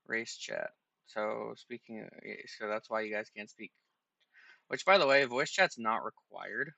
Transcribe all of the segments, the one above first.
race chat. So speaking, so that's why you guys can't speak. Which, by the way, voice chat's not required.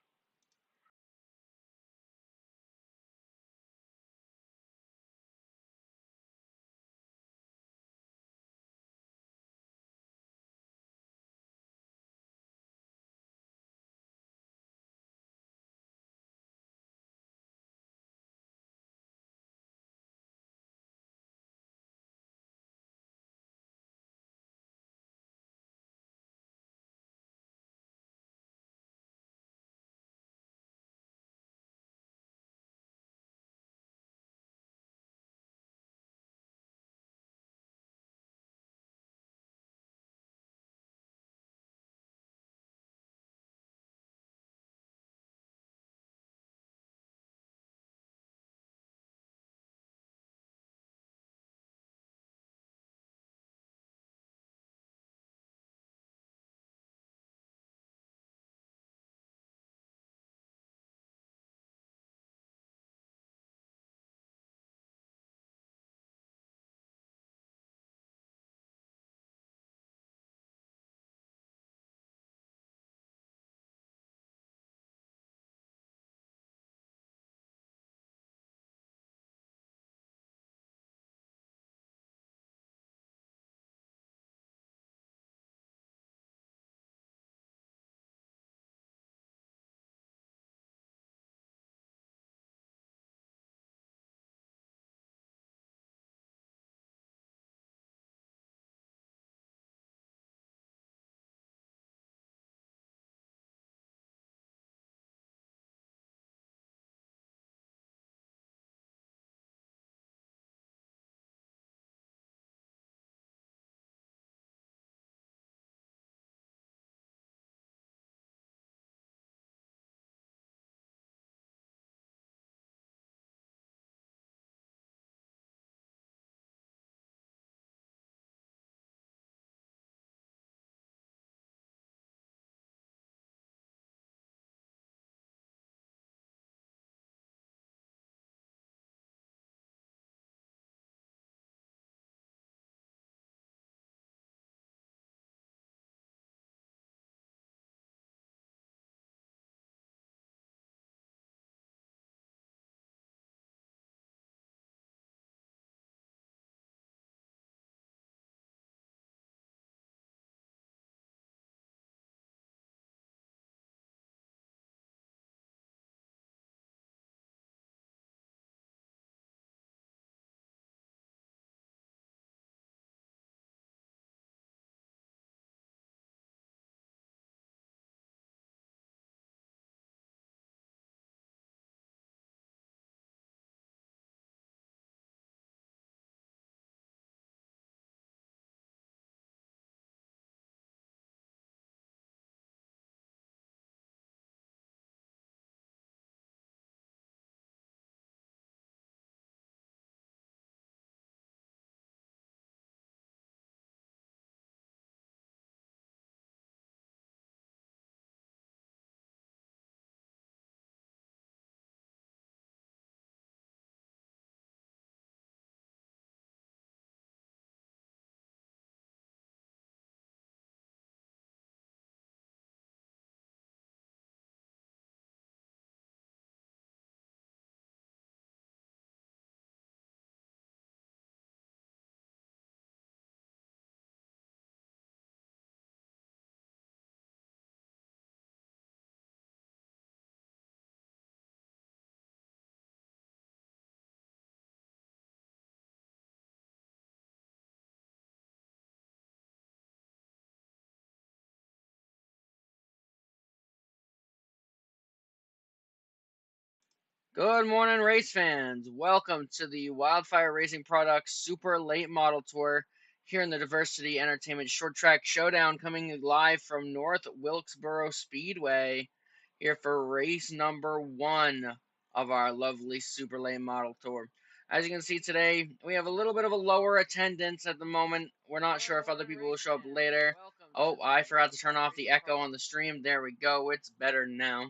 Good morning, race fans. Welcome to the Wildfire Racing Products Super Late Model Tour here in the Diversity Entertainment Short Track Showdown, coming live from North Wilkesboro Speedway here for race number 1 of our lovely Super Late Model Tour. As you can see today, we have a little bit of a lower attendance at the moment. We're not sure if other people will show up later. Oh, I forgot to turn off the echo on the stream. There we go. It's better now.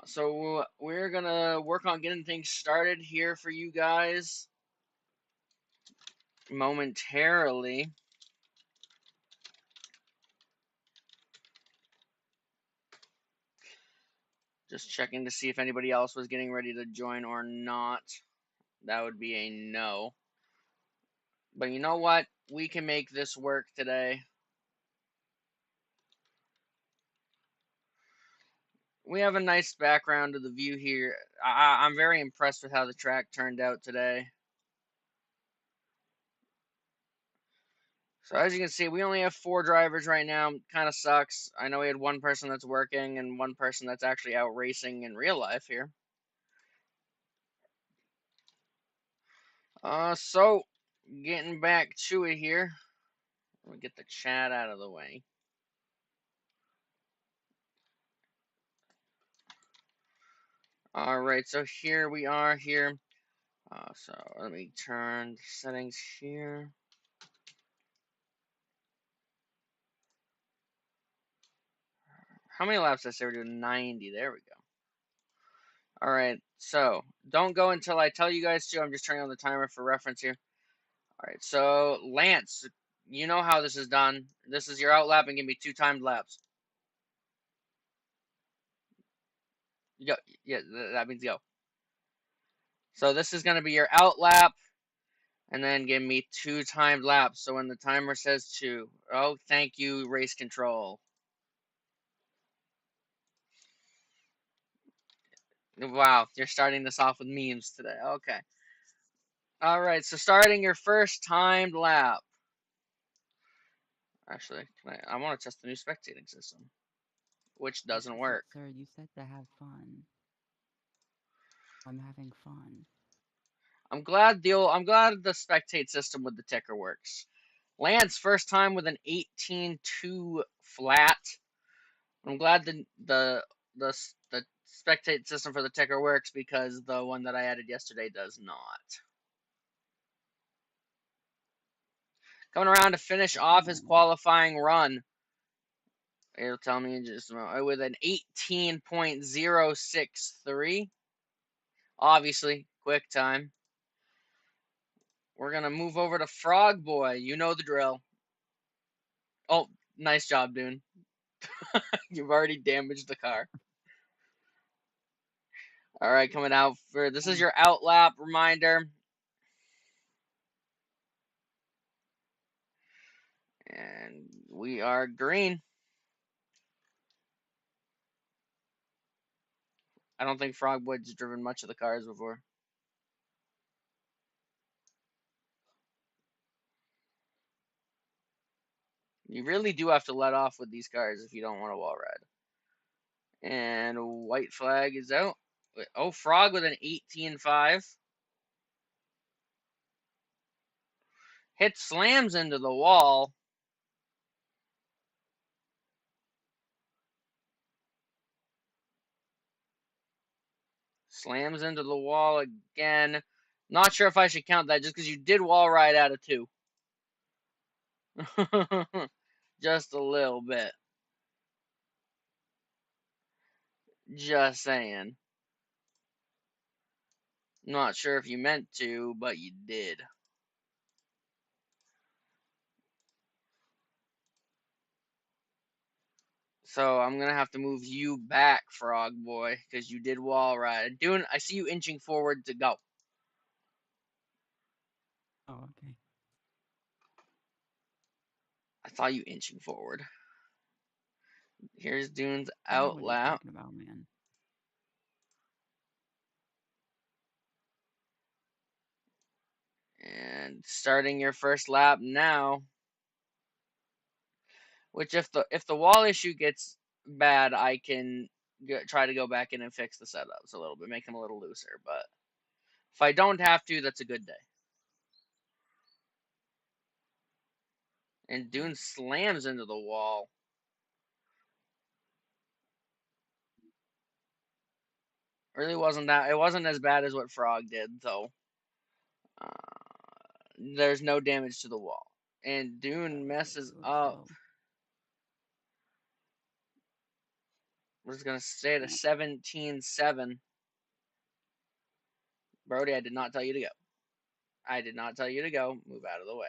So we're gonna work on getting things started here for you guys. momentarily. Just checking to see if anybody else was getting ready to join or not. That would be a no. But you know what? We can make this work today. We have a nice background to the view here. I'm very impressed with how the track turned out today. So as you can see, we only have 4 drivers right now. Kind of sucks. I know we had one person that's working and one person that's actually out racing in real life here. So getting back to it here. Let me get the chat out of the way. All right, so here we are here. So let me turn the settings here. How many laps did I say we're doing? 90. There we go. All right, so don't go until I tell you guys to. I'm just turning on the timer for reference here. All right, so Lance, you know how this is done. This is your out lap and give me 2 timed laps. Go, yeah, that means go. So this is going to be your out lap, and then give me 2 timed laps. So when the timer says 2, oh, thank you, race control. Wow, you're starting this off with memes today. Okay. All right, so starting your first timed lap. Actually, I want to test the new spectating system, which doesn't work. Sir, you said to have fun. I'm having fun. I'm glad the spectate system with the ticker works. Lance first time with an 18.2 flat. I'm glad the spectate system for the ticker works because the one that I added yesterday does not. Coming around to finish off his qualifying run. It'll tell me in just a moment. With an 18.063. Obviously, quick time. We're going to move over to Frog Boy. You know the drill. Oh, nice job, Dune. You've already damaged the car. All right, coming out for this is your out lap reminder. And we are green. I don't think Frogwood's driven much of the cars before. You really do have to let off with these cars if you don't want to wall ride. And white flag is out. Oh, Frog with an 18.5. Hit slams into the wall. Slams into the wall again. Not sure if I should count that just because you did wall ride out of 2. Just a little bit. Just saying. Not sure if you meant to, but you did. So I'm gonna have to move you back, Frog Boy, because you did wall ride. I see you inching forward to go. Oh, okay. I saw you inching forward. Here's Dune's I know out what you're lap. talking about, man. And starting your first lap now. Which if the wall issue gets bad, I can try to go back in and fix the setups a little bit, make them a little looser. But if I don't have to, that's a good day. And Dune slams into the wall. Really wasn't that. It wasn't as bad as what Frog did, though. There's no damage to the wall. And Dune messes up. Slow. We're just going to stay at a 17.7. Brody, I did not tell you to go. I did not tell you to go. Move out of the way.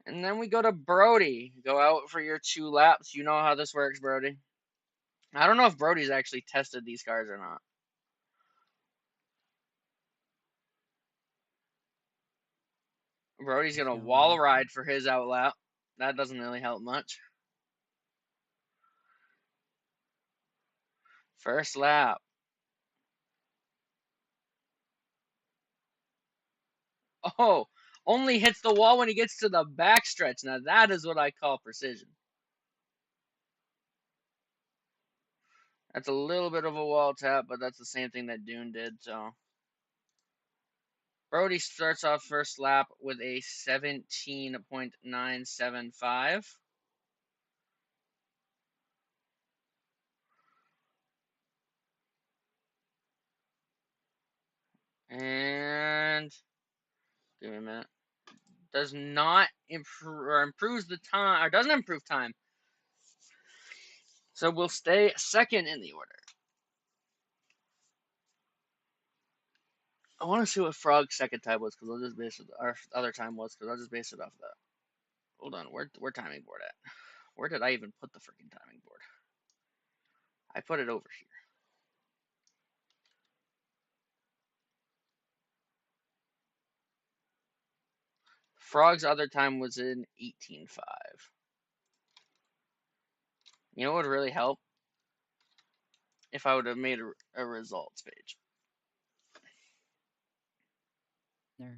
And then we go to Brody. Go out for your 2 laps. You know how this works, Brody. I don't know if Brody's actually tested these cars or not. Brody's Let's gonna go, wall Racing. ride for his out lap. That doesn't really help much. First lap. Oh, only hits the wall when he gets to the backstretch. Now that is what I call precision. That's a little bit of a wall tap, but that's the same thing that Dune did. So Brody starts off first lap with a 17.975. And give me a minute. Does not improve or improves the time or doesn't improve time. So we'll stay second in the order. I want to see what Frog's second time was because I'll just base it. Our other time was because I'll just base it off that. Hold on, where timing board at? Where did I even put the freaking timing board? I put it over here. Frog's other time was in 18.5. You know what would really help? If I would have made a results page. There.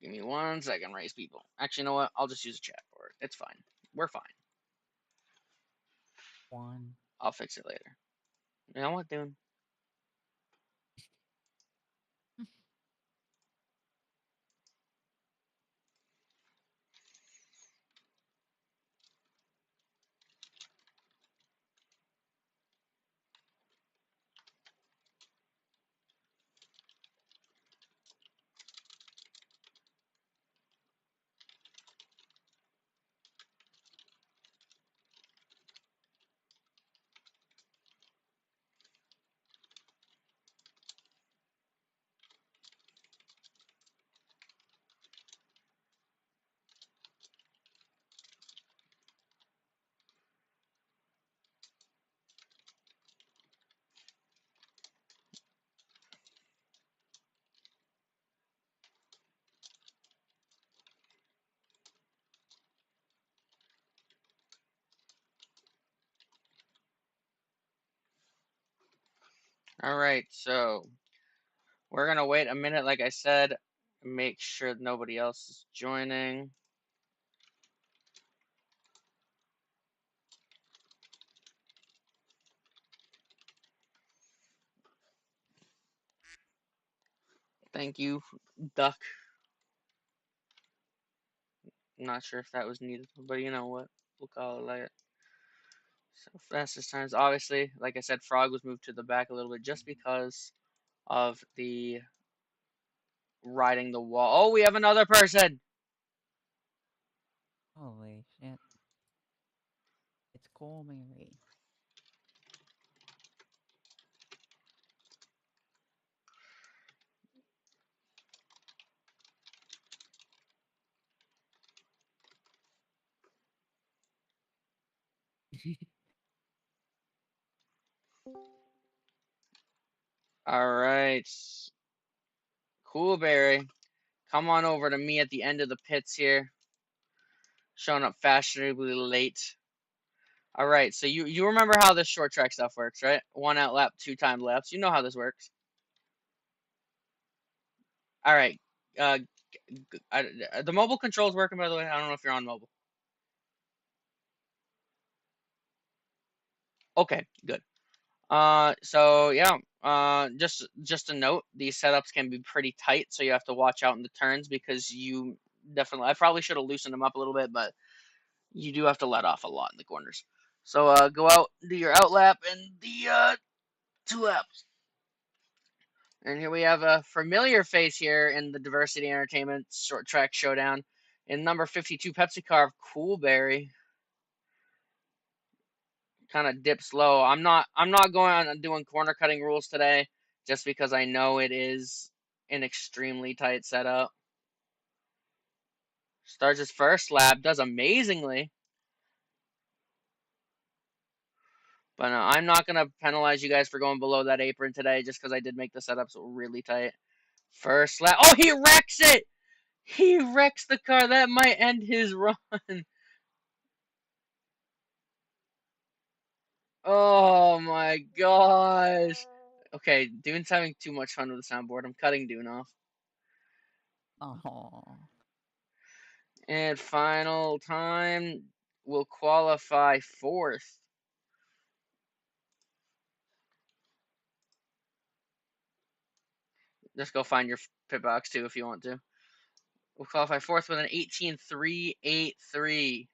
Give me 1 second, race people. Actually, you know what? I'll just use a chat for it. It's fine. We're fine. One. I'll fix it later. You know what, dude? All right, so we're gonna wait a minute, like I said, make sure nobody else is joining. Thank you, Duck. I'm not sure if that was needed, but you know what? We'll call it like it. So fastest times, obviously, like I said, Frog was moved to the back a little bit just because of the riding the wall. Oh, we have another person. Holy shit. It's cool, Mary. All right, Cool Berry, come on over to me at the end of the pits here. Showing up fashionably late. All right, so you remember how this short track stuff works, right? 1 out lap, 2 timed laps. You know how this works. All right. Uh, the mobile control's working, by the way. I don't know if you're on mobile. Okay, good. So yeah. Just a note, these setups can be pretty tight, so you have to watch out in the turns because you definitely. I probably should have loosened them up a little bit, but you do have to let off a lot in the corners. So go out, do your out lap, and the 2 laps. And here we have a familiar face here in the Diversity Entertainment Short Track Showdown. In number 52 Pepsi car of Coolberry. Kind of dips low. I'm not going on doing corner cutting rules today just because I know it is an extremely tight setup. Starts his first lap, does amazingly. But I'm not going to penalize you guys for going below that apron today just because I did make the setups really tight. First lap. Oh, he wrecks it! He wrecks the car. That might end his run. Oh my gosh. Okay, Dune's having too much fun with the soundboard. I'm cutting Dune off. Oh. And final time will qualify fourth. Just go find your pit box too if you want to. We'll qualify fourth with an 18.383.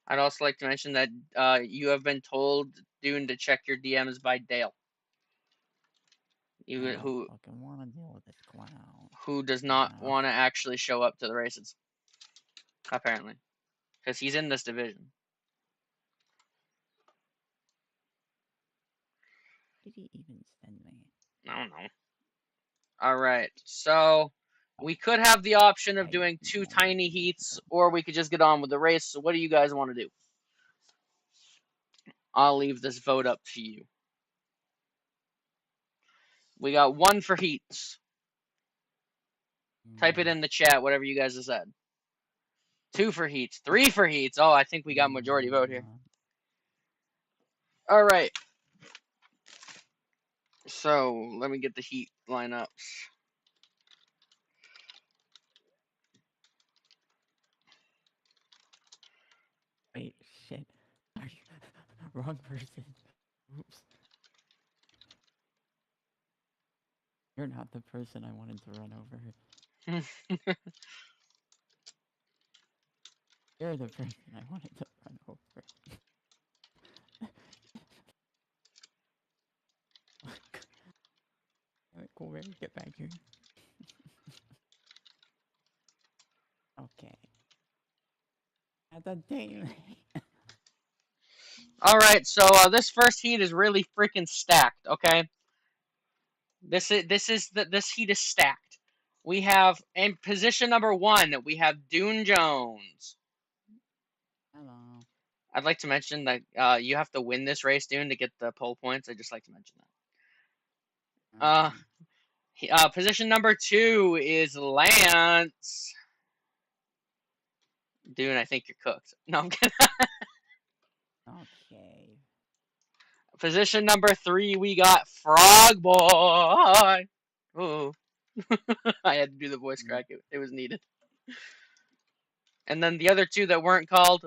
I'd also like to mention that you have been told, Dune, to check your DMs by Dale, I you, don't who fucking want to deal with this clown. who does Fair not enough. want to actually show up to the races, apparently, because he's in this division. What did he even send me? I don't know. All right, so we could have the option of I doing two don't tiny think heats, so. or we could just get on with the race. So what do you guys want to do? I'll leave this vote up to you. We got one for heats. Type it in the chat, whatever you guys have said. Two for heats. Three for heats. Oh, I think we got majority vote here. All right. So let me get the heat lineups. Wait, shit. Wrong person. Oops. You're not the person I wanted to run over. You're the person I wanted to run over. Cool, ready? Get back here. Okay. At the daily. All right. So this first heat is really freaking stacked. Okay. This heat is stacked. We have in position number one. We have Dune Jones. Hello. I'd like to mention that you have to win this race, Dune, to get the pole points. I'd just like to mention that. Okay. Position number two is Lance. Dune, I think you're cooked. No, I'm kidding. Okay. Position number three, we got Frog Boy. Ooh. I had to do the voice crack. It was needed. And then the other two that weren't called,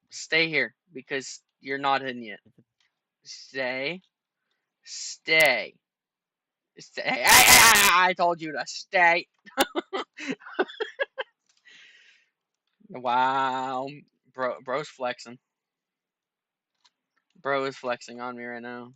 stay here because you're not in yet. Stay. Stay. Stay. I told you to stay. Wow. Bro's flexing. Bro is flexing on me right now.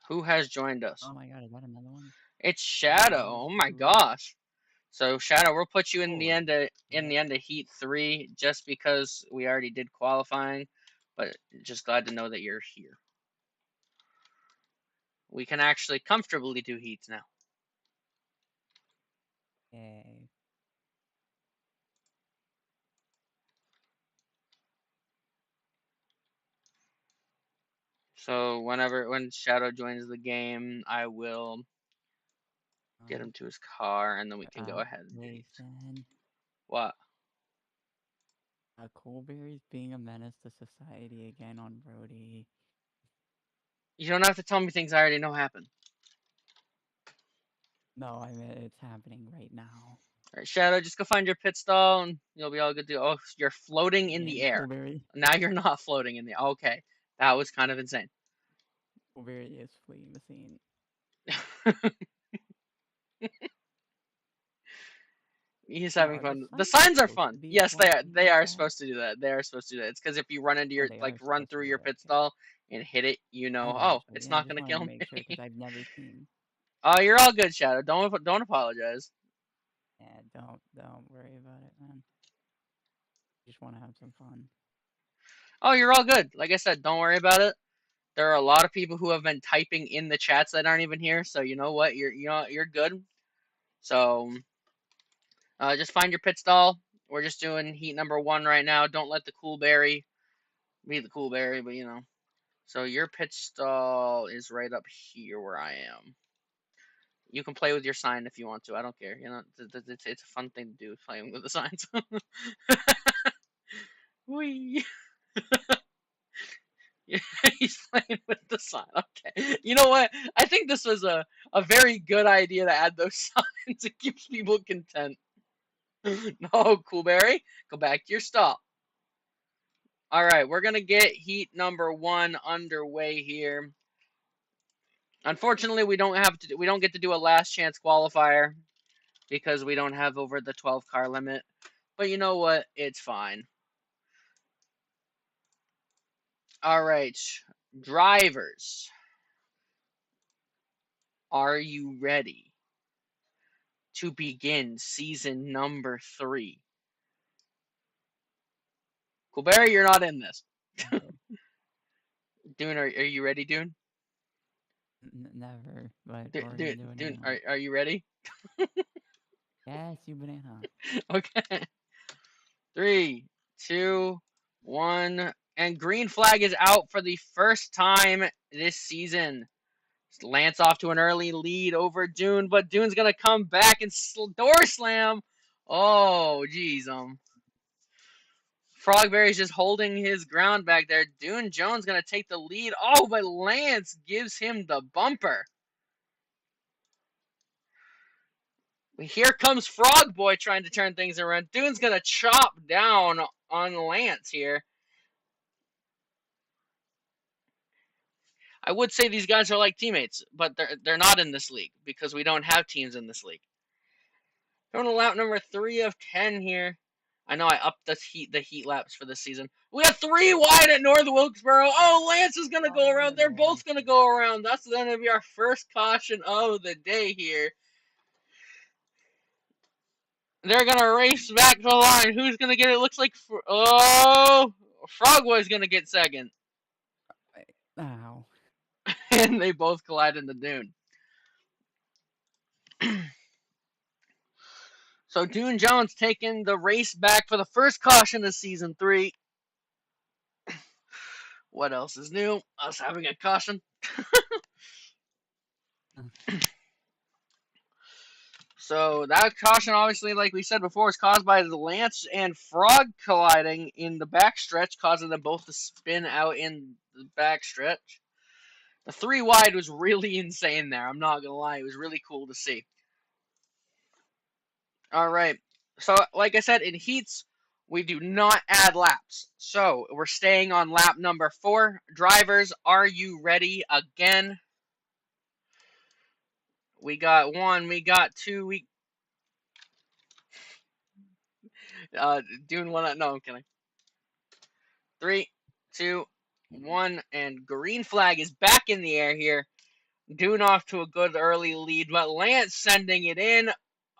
Who has joined us? Oh my god, is that another one? It's Hey, Shadow. what's Oh my good? gosh. So Shadow, we'll put you in the Oh, end of yeah. Heat 3 just because we already did qualifying, but just glad to know that you're here. We can actually comfortably do heats now. Yay. So when Shadow joins the game, I will get him to his car and then we can go ahead and do heats. Jason. What? Coolberry's being a menace to society again on Brody. You don't have to tell me things I already know happen. No, I mean, it's happening right now. All right, Shadow, just go find your pit stall and you'll be all good to go. Oh, you're floating in the And air. Coolberry. Now you're not floating in the. Okay, that was kind of insane. Coolberry is fleeing the scene. He's Now, having are the fun. The signs signs are supposed to fun. be Yes, they are. flying They like are that? supposed to do that. They are supposed to do that. It's because if you run into Oh, your they like are run supposed to through do your that. pit Okay. stall and hit it, you I know, oh, gotcha. it's Yeah, I not just gonna wanted to kill make sure me. because I've never seen. Oh, you're all good, Shadow. Don't apologize. Yeah, don't worry about it, man. Just want to have some fun. Oh, you're all good. Like I said, don't worry about it. There are a lot of people who have been typing in the chats that aren't even here, so you know what? You're good. So just find your pit stall. We're just doing heat number 1 right now. Don't let the cool berry be the cool berry, but you know. So your pit stall is right up here where I am. You can play with your sign if you want to. I don't care. You know, it's a fun thing to do, playing with the signs. Wee. He's playing with the sign. Okay. You know what? I think this was a very good idea to add those signs. It keeps people content. No, Coolberry, go back to your stall. All right, we're gonna get heat number 1 underway here. Unfortunately, we don't get to do a last chance qualifier because we don't have over the 12 car limit. But you know what? It's fine. All right, drivers, are you ready to begin season number 3? Coolberry, you're not in this. Never, Dune, are you ready, Dune? never. But Dune, we're gonna Dune, do it Dune anyway. are you ready? Yes, you banana. Okay. 3, 2, 1, and green flag is out for the first time this season. Lance off to an early lead over Dune, but Dune's gonna come back and door slam. Oh, jeez, Frogberry's just holding his ground back there. Dune Jones gonna take the lead. Oh, but Lance gives him the bumper. Here comes Frog Boy trying to turn things around. Dune's gonna chop down on Lance here. I would say these guys are like teammates, but they're not in this league because we don't have teams in this league. Going to lap number 3 of 10 here. I know I upped the heat laps for this season. We got 3 wide at North Wilkesboro. Oh, Lance is gonna go Oh, around. They're both gonna Lance. go around. That's gonna be our first caution of the day here. They're gonna race back to the line. Who's gonna get it? Looks like Frogboy's gonna get second, Ow. and they both collide in the dune. So Dune Jones taking the race back for the first caution of season 3. What else is new? Us having a caution. So that caution, obviously, like we said before, was caused by the Lance and Frog colliding in the backstretch, causing them both to spin out in the backstretch. The 3 wide was really insane there. I'm not gonna lie, it was really cool to see. All right. So, like I said, in heats, we do not add laps. So, we're staying on lap number 4. Drivers, are you ready again? We got 1, we got 2, we doing one. No, I'm kidding. 3, 2, 1, and green flag is back in the air here. Dune off to a good early lead, but Lance sending it in.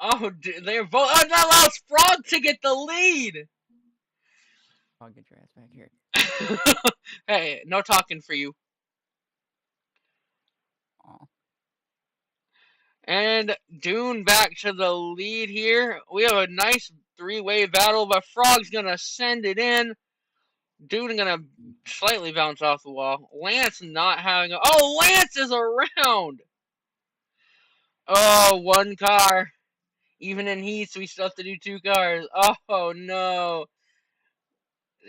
Oh, they're both. Oh, that allows Frog to get the lead. I'll get your ass back here. Hey, no talking for you. Aw. And Dune back to the lead here. We have a nice 3-way battle, but Frog's gonna send it in. Dune gonna slightly bounce off the wall. Lance not having a. Oh, Lance is around. Oh, 1 car. Even in heats, we still have to do 2 cars. Oh no.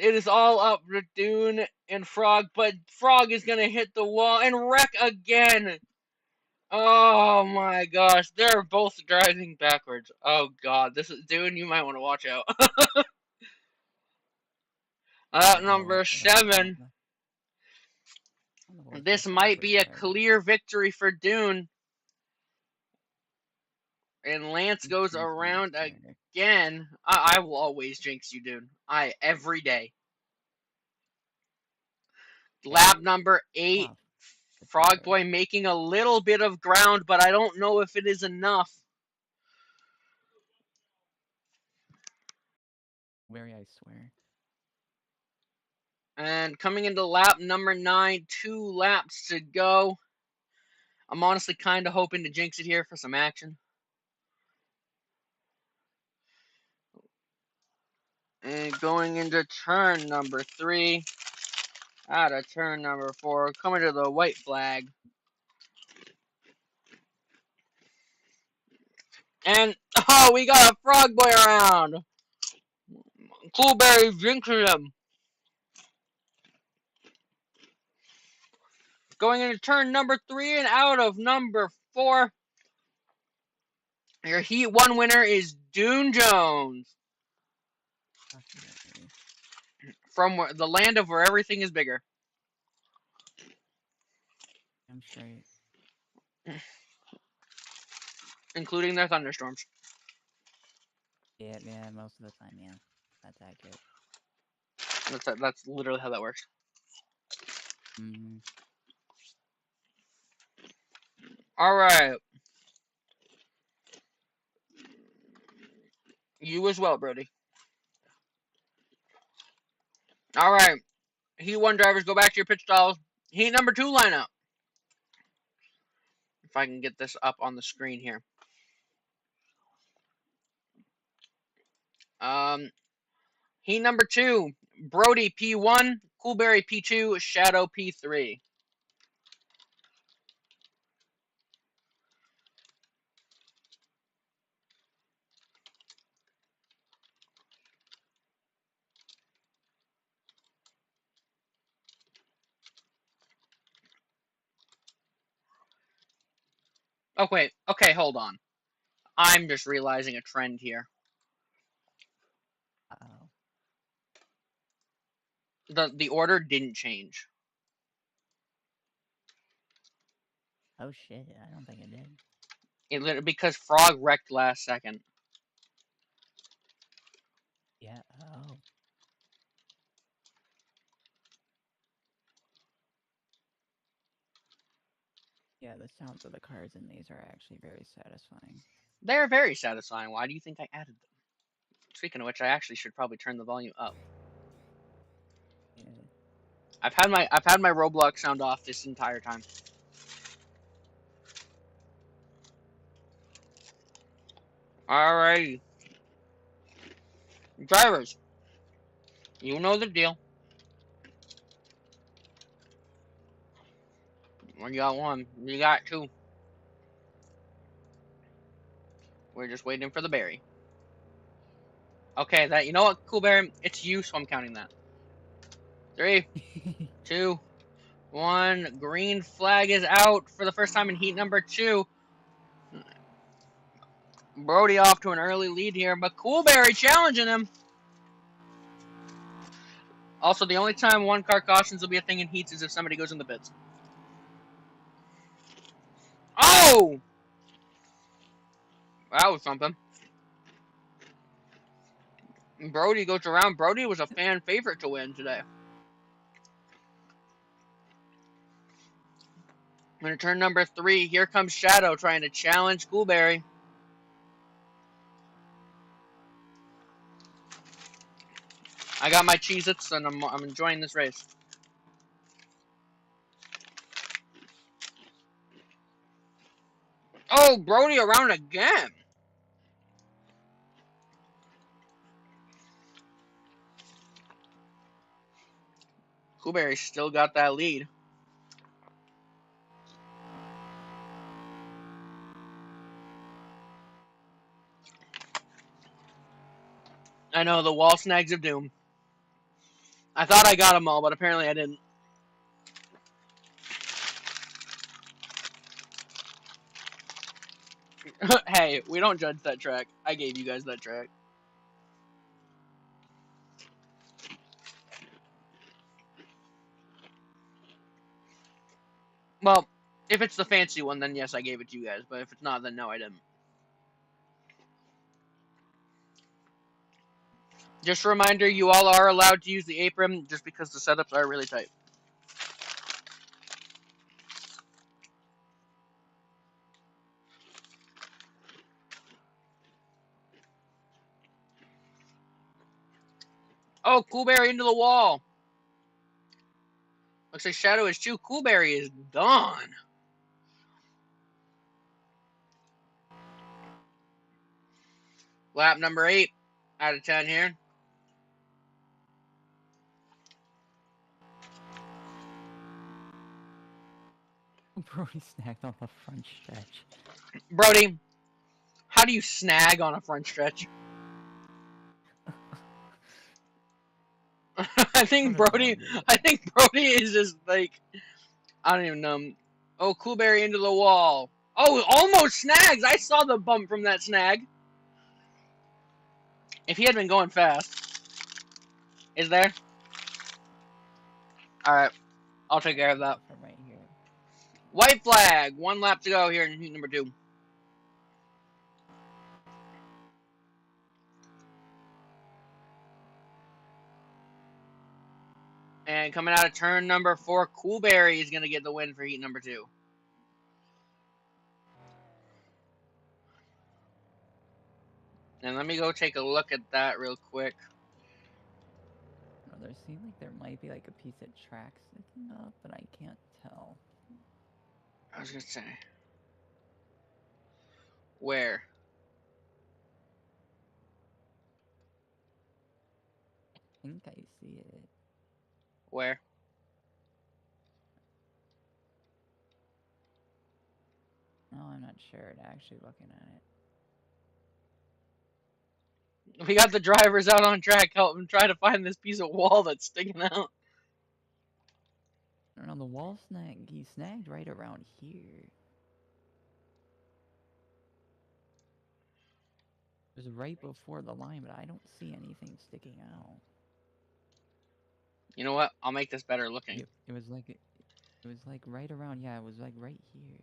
It is all up to Dune and Frog, but Frog is gonna hit the wall and wreck again. Oh my gosh, they're both driving backwards. Oh god, this is dude. You might want to watch out. Yeah, no, Number watch it seven. on the horse This goes might backwards be a there. clear victory for Dune, and Lance You goes jinxed me, around sir. again. I will always jinx you, dude. Every day. Hey, Lap number come 8. on, Frog potato. Boy making a little bit of ground, but I don't know if it is enough. Mary, I swear. And coming into lap number 9, 2 laps to go. I'm honestly kind of hoping to jinx it here for some action. And going into turn number 3, out of turn number 4, coming to the white flag. And, oh, we got a Frog Boy around. Coolberry jinxing him. Going into turn number 3 and out of number 4. Your Heat 1 winner is Dune Jones. Definitely. From the land of where everything is bigger. I'm straight. Including their thunderstorms. Yeah, most of the time, yeah. That's accurate. That's literally how that works. Mm-hmm. Alright. You as well, Brody. Alright. Heat 1 drivers, go back to your pitch stalls. Heat number 2 lineup. If I can get this up on the screen here. Heat number 2, Brody P1, Coolberry P2, Shadow P3. Oh, wait. Okay, hold on. I'm just realizing a trend here. Uh-oh. The order didn't change. Oh, shit. I don't think it did. Because Frog wrecked last second. Yeah, oh. Yeah, the sounds of the cards in these are actually very satisfying. They're very satisfying. Why do you think I added them? Speaking of which, I actually should probably turn the volume up. Yeah. I've had my Roblox sound off this entire time. Alrighty. Drivers, you know the deal. You got 1. You got 2. We're just waiting for the berry. Okay, you know what, Cool Bear? It's you, so I'm counting that. 3, 2, 1. Green flag is out for the first time in heat number 2. Brody off to an early lead here, but Coolberry challenging him. Also, the only time 1-car cautions will be a thing in heats is if somebody goes in the pits. Oh! That was something. Brody goes around. Brody was a fan favorite to win today. And turn number 3, here comes Shadow trying to challenge Coolberry. I got my Cheez-Its and I'm enjoying this race. Oh, Brody around again. Coolberry still got that lead. I know, the wall snags of doom. I thought I got them all, but apparently I didn't. Hey, we don't judge that track. I gave you guys that track. Well, if it's the fancy one, then yes, I gave it to you guys. But if it's not, then no, I didn't. Just a reminder, you all are allowed to use the apron just because the setups are really tight. Oh, Coolberry into the wall. Looks like Shadow is too. Coolberry is gone. Lap number 8 out of 10 here. Brody snagged on the front stretch. Brody, how do you snag on a front stretch? I think Brody is just like, I don't even know. Oh, Coolberry into the wall. Oh, almost snags. I saw the bump from that snag. If he had been going fast. Is there? Alright. I'll take care of that. From right here. White flag. 1 lap to go here in heat number 2. And coming out of turn number 4, Coolberry is going to get the win for heat number 2. And let me go take a look at that real quick. No, there seems like there might be like a piece of track sticking up, but I can't tell. I was going to say. Where? I think I see it. Where? No, I'm not sure. Actually looking at it. We got the drivers out on track helping try to find this piece of wall that's sticking out. I don't know, the wall snag, he snagged right around here. It was right before the line, but I don't see anything sticking out. You know what? I'll make this better looking. It was like right around, yeah, it was like right here.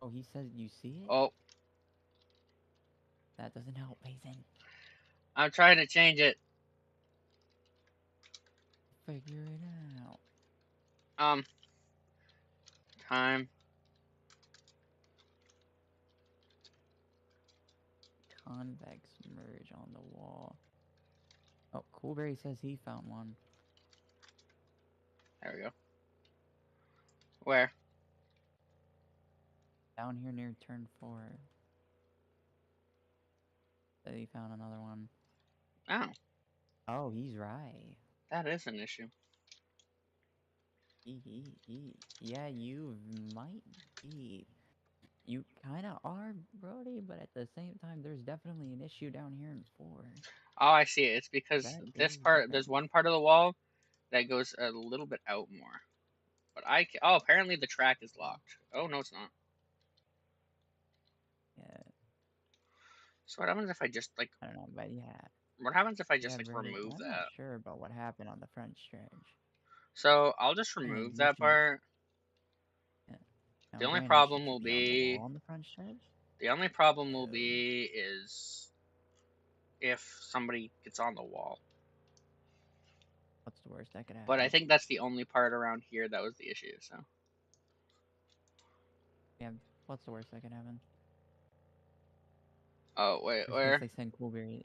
Oh, he says you see it? Oh. That doesn't help, Payson. I'm trying to change it. Figure it out. Time. Convex merge on the wall. Oh, Coolberry says he found one. There we go. Where? Down here near turn 4. Said he found another one. Oh. Oh, he's right. That is an issue. Yeah, you might be. You kind of are, Brody, but at the same time, there's definitely an issue down here in 4. Oh, I see it. It's because this part, there's one part of the wall that goes a little bit out more. But oh, apparently the track is locked. Oh, no, it's not. Yeah. So what happens if I just, like... I don't know, but yeah. What happens if I just, like, Brody, remove I'm that? not sure about what happened on the front stretch. So, I'll just remove that part. Yeah. Now, The only granted, problem should will you be on the be... wall on the front stretch? The only problem will be is if somebody gets on the wall. What's the worst that could happen? But I think that's the only part around here that was the issue, so... Yeah, what's the worst that could happen? Oh, wait, Worst where? case, I send Coolberry.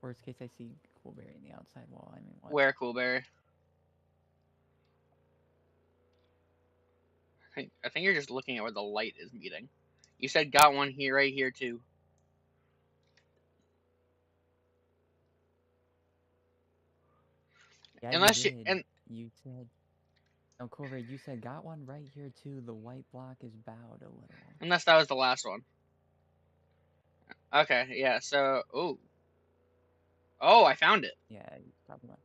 Worst case, I see Coolberry in the outside wall. I mean, what? Where, Coolberry? I think you're just looking at where the light is meeting. You said got one here, right here, too. Yeah, Unless you did. And You said... No, Coolberry, you said got one right here, too. The white block is bowed a little. unless that was the last one. Okay, yeah, so... Ooh. Oh, I found it. Yeah, probably.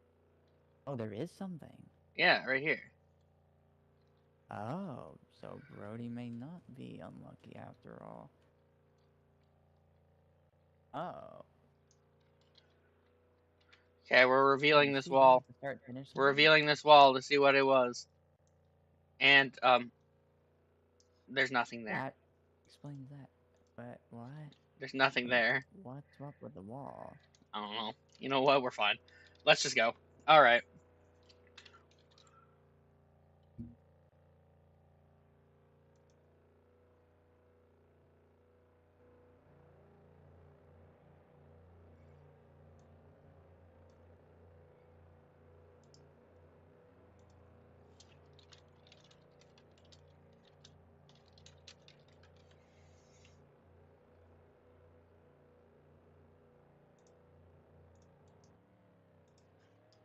Oh, there is something. Yeah, right here. Oh, so Brody may not be unlucky after all. Oh. Okay, we're Yeah, revealing you this see that wall. at the start finish We're line? revealing this wall to see what it was. And, there's nothing there. That explains that. But what? There's nothing Wait, there. what's up with the wall? I don't know. You know what? We're fine. Let's just go. Alright.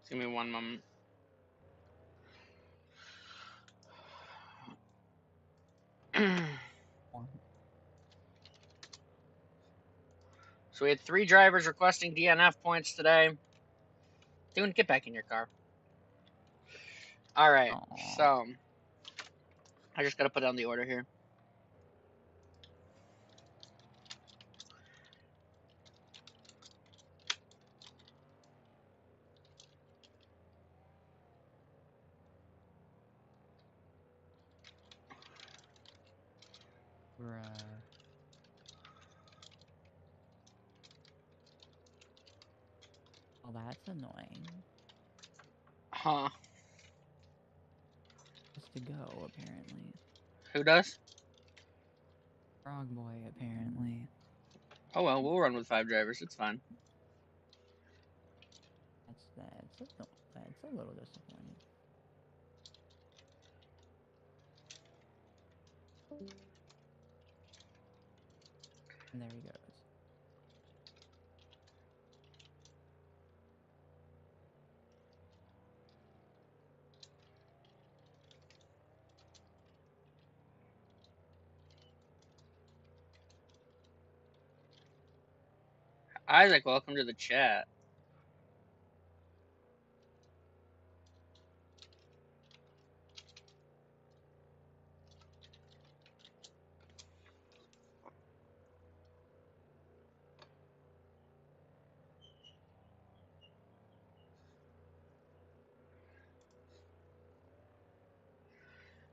Give me one moment. What? So we had 3 drivers requesting DNF points today. Dude, get back in your car. Alright, Aw. so I just gotta put down the order here. Bruh. Oh, that's annoying. Huh. Just to go, apparently. Who does? Frog Boy, apparently. Oh well, we'll run with 5 drivers. It's fine. That's a little disappointing. And there he goes. Isaac, welcome to the chat.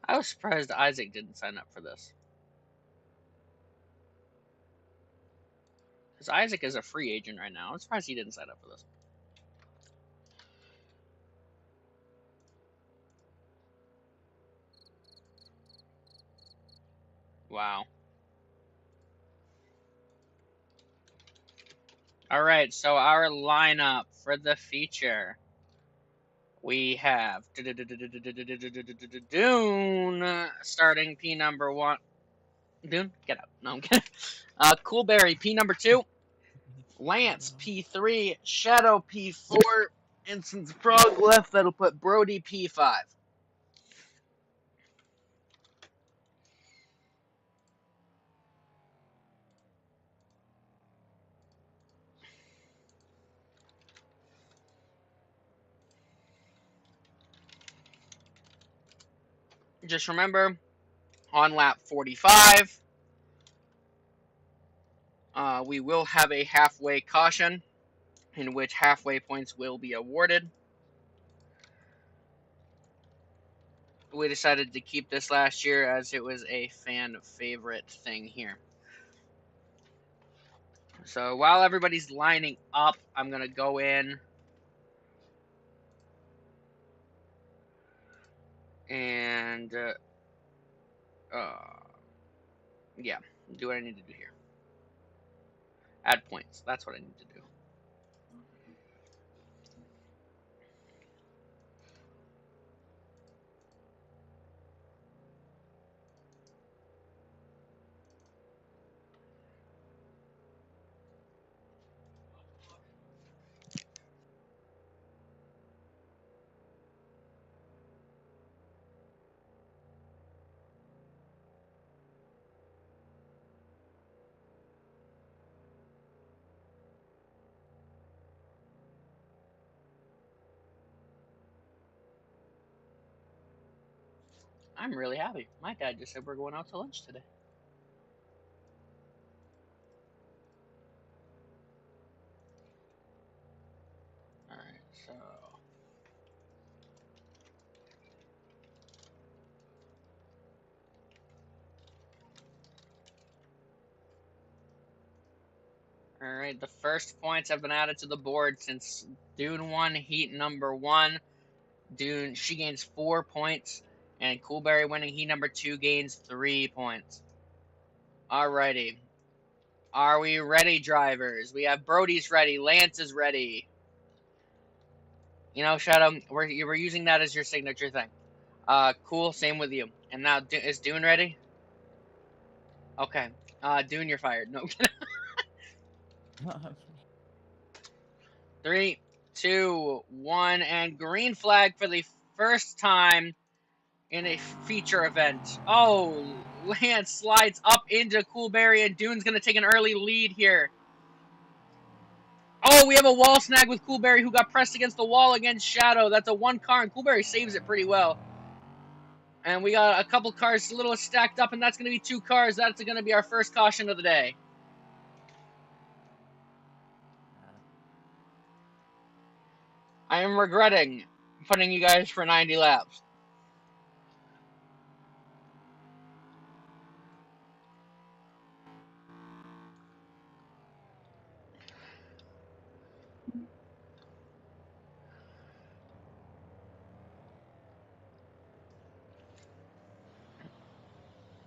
I was surprised Isaac didn't sign up for this. Because Isaac is a free agent right now. I'm surprised he didn't sign up for this. Wow. Alright, so our lineup for the feature. We have Dune starting P number 1. Dune, get out. No, I'm kidding. Coolberry P number 2. Lance P3. Shadow P4. And since Frog left, that'll put Brody P5. Just remember, on lap 45, we will have a halfway caution, in which halfway points will be awarded. We decided to keep this last year as it was a fan favorite thing here. So while everybody's lining up, I'm going to go in and yeah, do what I need to do here. Add points. That's what I need to do. I'm really happy. My dad just said we're going out to lunch today. All right, the first points have been added to the board since Dune won heat number 1. Dune, she gains 4 points, and Coolberry winning heat number 2 gains 3 points. Alrighty. Are we ready, drivers? We have Brody's ready. Lance is ready. You know, Shadow, we're using that as your signature thing. Cool, same with you. And now, is Dune ready? Okay. Dune, you're fired. No. Okay. 3, 2, 1, and green flag for the first time in a feature event. Oh, Lance slides up into Coolberry, and Dune's going to take an early lead here. Oh, we have a wall snag with Coolberry, who got pressed against the wall against Shadow. That's a 1 car, and Coolberry saves it pretty well. And we got a couple cars a little stacked up, and that's going to be 2 cars. That's going to be our first caution of the day. I am regretting putting you guys for 90 laps.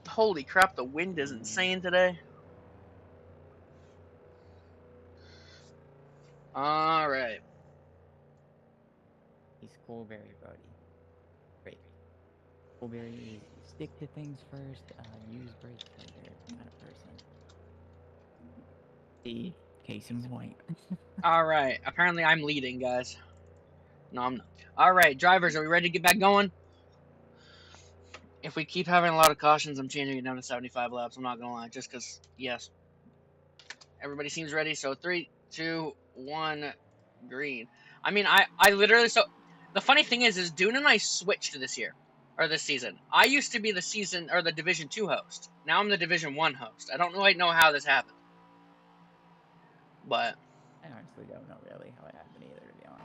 Holy crap, the wind is insane today. Alright. He's Coolberry, Brody. Great. Coolberry is stick to things first, use brakes later kind of person. See? Case in point. Alright, apparently I'm leading, guys. No, I'm not. Alright, drivers, are we ready to get back going? If we keep having a lot of cautions, I'm changing it down to 75 laps. I'm not gonna lie, just because, yes. Everybody seems ready, so 3, 2, 1, green. I mean, I literally, so, the funny thing is Dune and I switched this year, or this season. I used to be the season, or the Division 2 host. Now I'm the Division 1 host. I don't really know how this happened. But I honestly don't know really how it happened either, to be honest.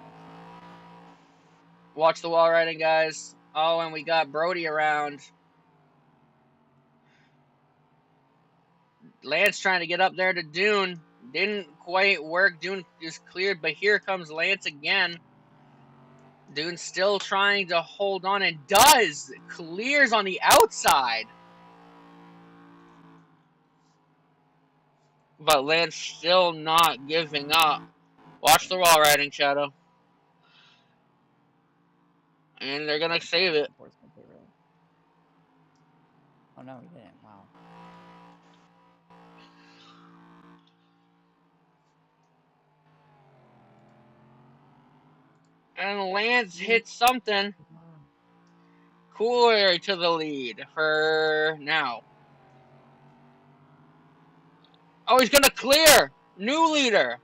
watch the wall riding, guys. Oh, and we got Brody around. Lance trying to get up there to Dune. Didn't quite work. Dune is cleared, but here comes Lance again. Dune still trying to hold on and does. Clears on the outside. But Lance still not giving up. Watch the wall riding, Shadow. And they're going to save it. Oh no, he didn't. Wow. And Lance hits something. Cooler to the lead for now. Oh, he's going to clear. New leader.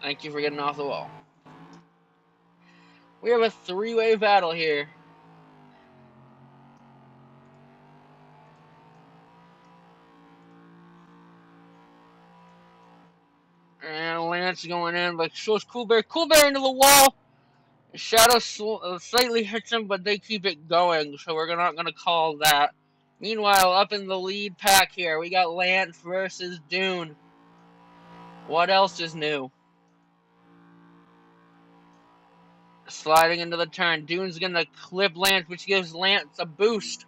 Thank you for getting off the wall. We have a 3-way battle here. And Lance going in, but shows Coolberry. Coolberry into the wall. Shadow slightly hits him, but they keep it going, so we're not going to call that. Meanwhile, up in the lead pack here, we got Lance versus Dune. What else is new? Sliding into the turn. Dune's going to clip Lance, which gives Lance a boost.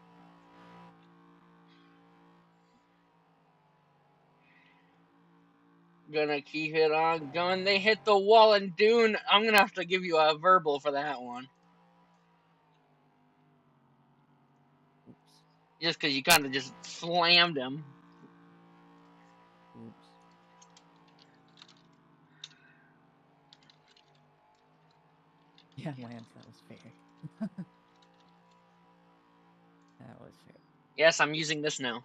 Gonna keep it on going. They hit the wall, and Dune, I'm going to have to give you a verbal for that one. Oops. Just because you kind of just slammed him. Oops. Yeah, Lance, that was fair. That was fair. Yes, I'm using this now.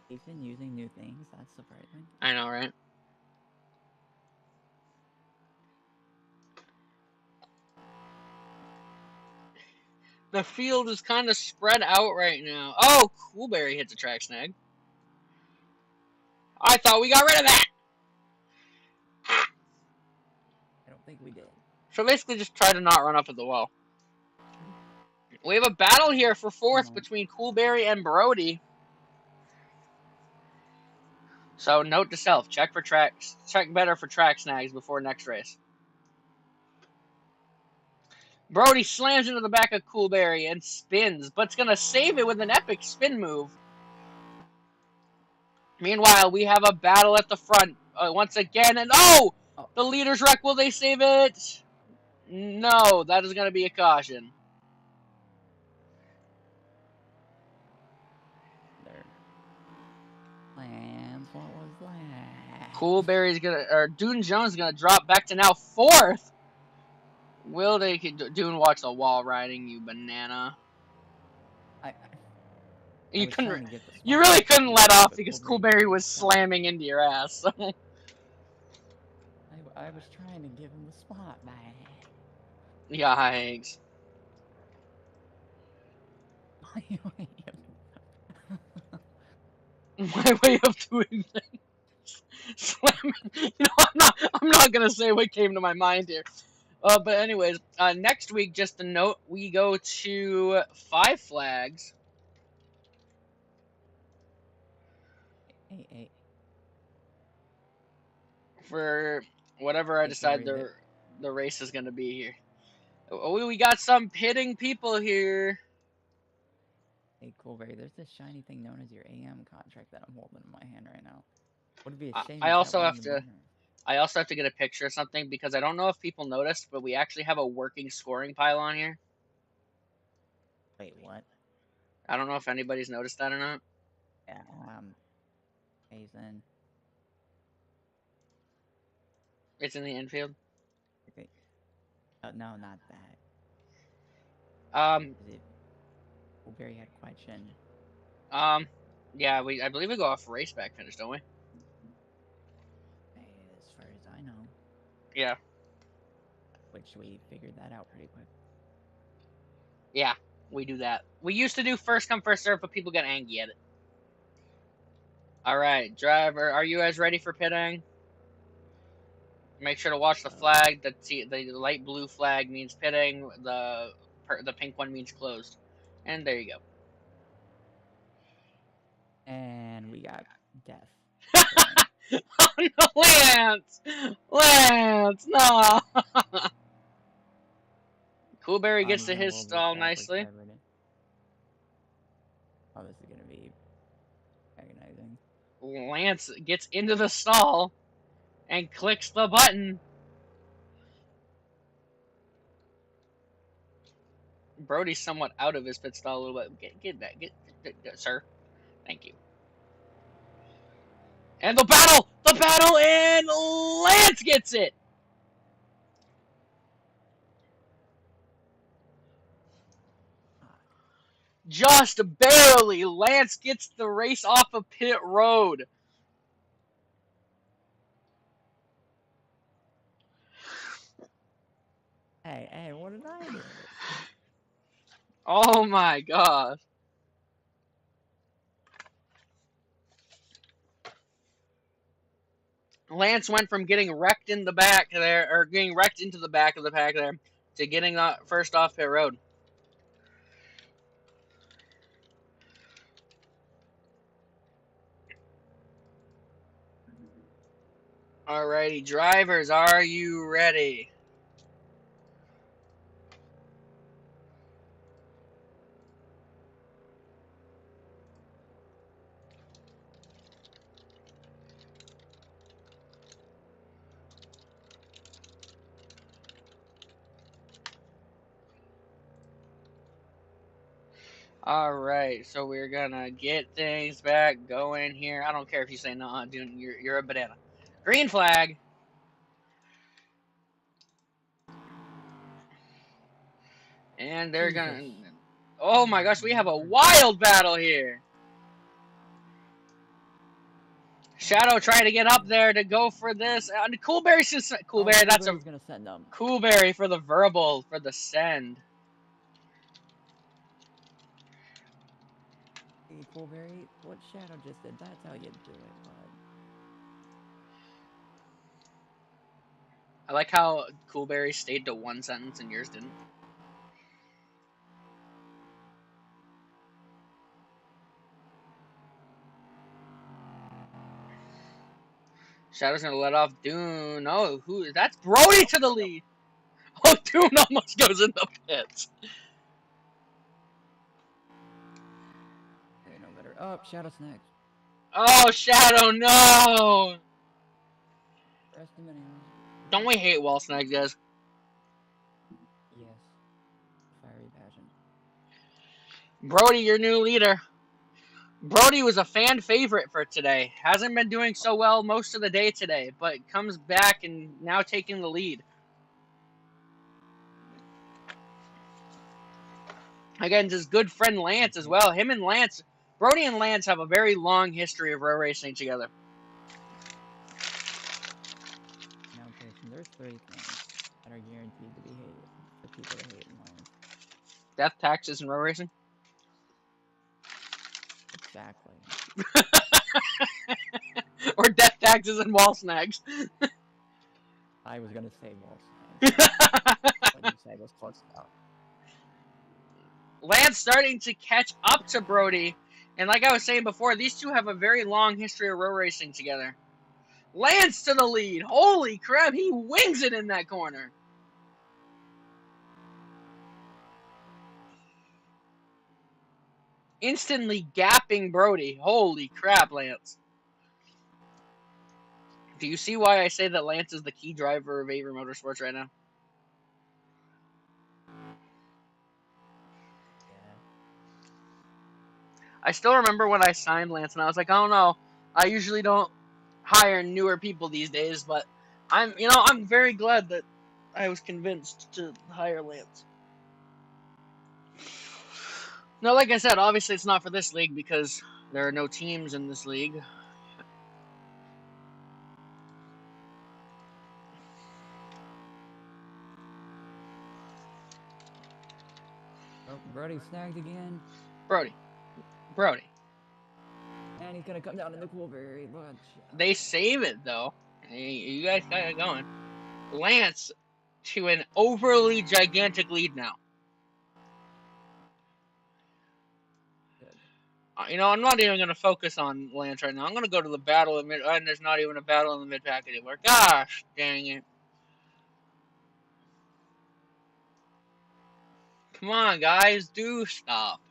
He's been using new things. That's surprising. I know, right? The field is kind of spread out right now. Oh, Coolberry hits a track snag. I thought we got rid of that. I don't think we did. So basically, just try to not run up at the wall. We have a battle here for fourth between Coolberry and Brody. So note to self: check better for track snags before next race. Brody slams into the back of Coolberry and spins, but's gonna save it with an epic spin move. Meanwhile, we have a battle at the front once again, and oh! The leader's wreck, will they save it? No, that is gonna be a caution. Lance, what was that? Coolberry's Dune Jones is gonna drop back to now fourth. Will they? Dune, watch the wall riding, you banana. You couldn't. You really couldn't let off because Coolberry was slamming into your ass. So. I was trying to give him the spot back. Yikes. My way of doing things. Slamming. You know, I'm not gonna say what came to my mind here. But anyways, next week, just a note, we go to 5 Flags. Hey. For whatever I decide the race is gonna be here. Oh, we got some pitting people here. Hey, Coolberry, there's this shiny thing known as your AM contract that I'm holding in my hand right now. Would be a shame. I also have to get a picture of something because I don't know if people noticed, but we actually have a working scoring pylon here. Wait, what? I don't know if anybody's noticed that or not. Yeah, Hazen. It's in the infield. Okay. No, not that. Coolberry had question. Yeah, I believe we go off race back finish, don't we? As far as I know. Yeah. Which we figured that out pretty quick. Yeah, we do that. We used to do first come first serve, but people got angry at it. All right, driver, are you guys ready for pitting? Make sure to watch the flag. The light blue flag means pitting. The pink one means closed. And there you go. And we got death. Oh no, Lance! Lance, no! Coolberry gets to his stall nicely. Oh, this is gonna be agonizing. Lance gets into the stall and clicks the button. Brody's somewhat out of his pit stall a little bit. Get back, get, sir. Thank you. And the battle, and Lance gets it. Just barely, Lance gets the race off of pit road. Hey, what did I do? Oh my gosh. Lance went from getting wrecked in the back there, or getting wrecked into the back of the pack there, to getting first off pit road. Alrighty, drivers, are you ready? Alright, so we're gonna get things back going here. I don't care if you say no, dude, you're a banana. Green flag. And they're gonna... Oh my gosh, we have a wild battle here. Shadow trying to get up there to go for this. Coolberry's just... Coolberry, that's a... Gonna send them. Coolberry for the verbal, for the send. Hey, Coolberry, what Shadow just did, that's how you do it, I like how Coolberry stayed to one sentence and yours didn't. Shadow's gonna let off Dune. Oh, who? That's Brody to the lead. Oh, Dune almost goes in the pits. They know better. Oh, Shadow's next. Oh, Shadow, no! Rest him anyways. Don't we hate wall snags, guys? Yes. Fiery passion. Brody, your new leader. Brody was a fan favorite for today. Hasn't been doing so well most of the day today, but comes back and now taking the lead. Again, his good friend Lance as well. Him and Lance, Brody and Lance have a very long history of row racing together. Now, Kirsten, there's three things that are guaranteed to be hated for people to hate in Lance. Death, taxes, and row racing. Exactly. Or death, taxes, and wall snags. I was gonna say wall snags. What you said was close enough. Lance starting to catch up to Brody. And like I was saying before, these two have a very long history of row racing together. Lance to the lead. Holy crap, he wings it in that corner. Instantly gapping Brody. Holy crap, Lance. Do you see why I say that Lance is the key driver of Avery Motorsports right now? Yeah. I still remember when I signed Lance and I was like, I don't know. I usually don't hire newer people these days, but I'm very glad that I was convinced to hire Lance. Now, like I said, obviously it's not for this league because there are no teams in this league. Oh, Brody snagged again. Brody. And he's gonna come down in the Coolberry. They save it, though. Hey, you guys got it going. Lance to an overly gigantic lead now. Good. I'm not even going to focus on Lance right now. I'm going to go to the battle of mid. And there's not even a battle in the mid pack anymore. Gosh, dang it! Come on, guys, do stop.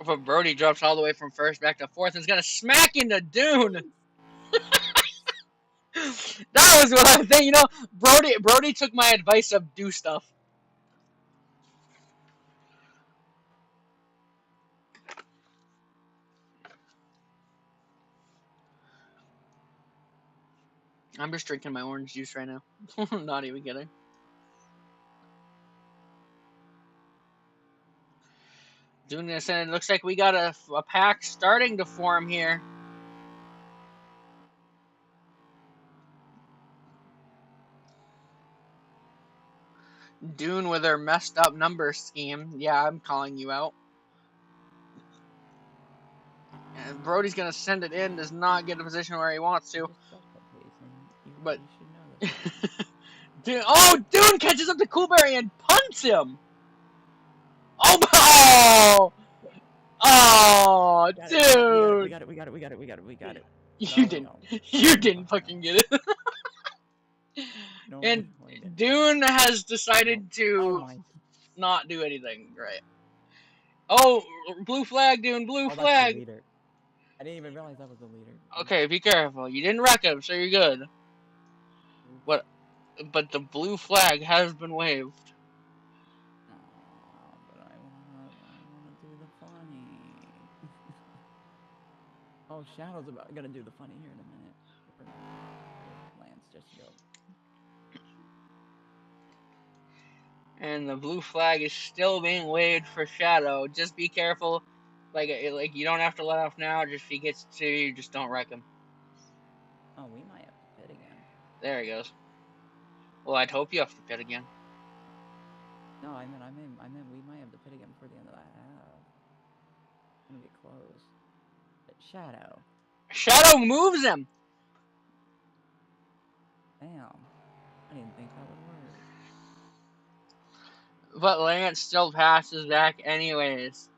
If Brody drops all the way from first back to fourth, and is going to smack into Dune. That was what I'm thinking. Brody took my advice of do stuff. I'm just drinking my orange juice right now. Not even kidding. Doing this, and it looks like we got a pack starting to form here. Dune with her messed up number scheme. Yeah, I'm calling you out. And Brody's gonna send it in. Does not get a position where he wants to. Just suck at pacing. But You should know Dune catches up to Coolberry and punts him. Oh, dude! We got it. You No, didn't. no. You No, didn't no. fucking get it. No, And we didn't. Dune has No. decided Oh to my. not do anything right. Oh, blue flag, Dune, blue Oh, that's the flag. leader. I didn't even realize that was the leader. Okay, be careful. You didn't wreck him, so you're good. Oops. What? But the blue flag has been waved. Aw, but I wanna do the funny. Oh, Shadow's gonna do the funny here in a minute. Lance, just go. And the blue flag is still being waved for Shadow. Just be careful. Like you don't have to let off now. Just if he gets to you, just don't wreck him. Oh, we might have to pit again. There he goes. Well, I'd hope you have to pit again. No, I meant we might have to pit again before the end of that half. It's gonna be Shadow. Shadow moves him. Damn. I didn't think that would work. But Lance still passes back anyways.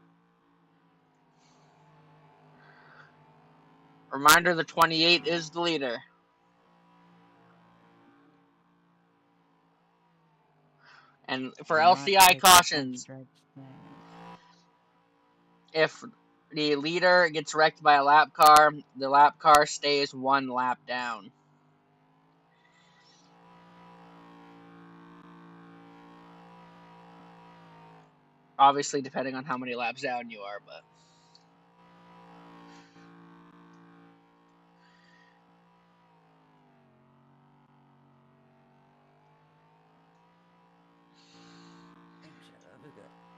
Reminder, the 28 is the leader. And for Do not LCI take the punch cautions, stretch stance. if the leader gets wrecked by a lap car, the lap car stays one lap down. Obviously, depending on how many laps down you are, but...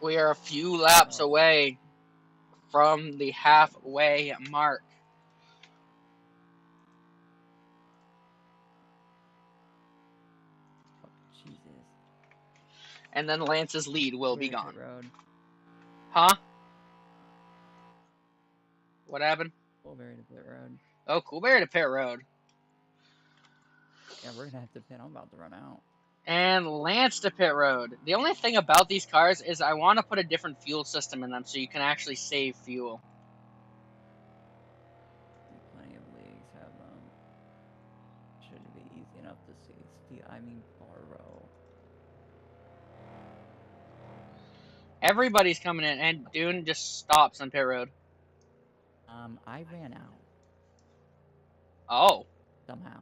We are a few laps Oh. away from the halfway mark. Oh, Jesus. And then Lance's lead will be We're gone. pit road. Huh? What happened? Coolberry to pit road. Oh, Coolberry to pit road. Yeah, we're gonna have to pit. I'm about to run out. And Lance to pit road. The only thing about these cars is I want to put a different fuel system in them so you can actually save fuel. Plenty of leagues have them. Should be easy enough to see. I mean, borrow. Everybody's coming in, and Dune just stops on pit road. I ran out. Oh. Somehow.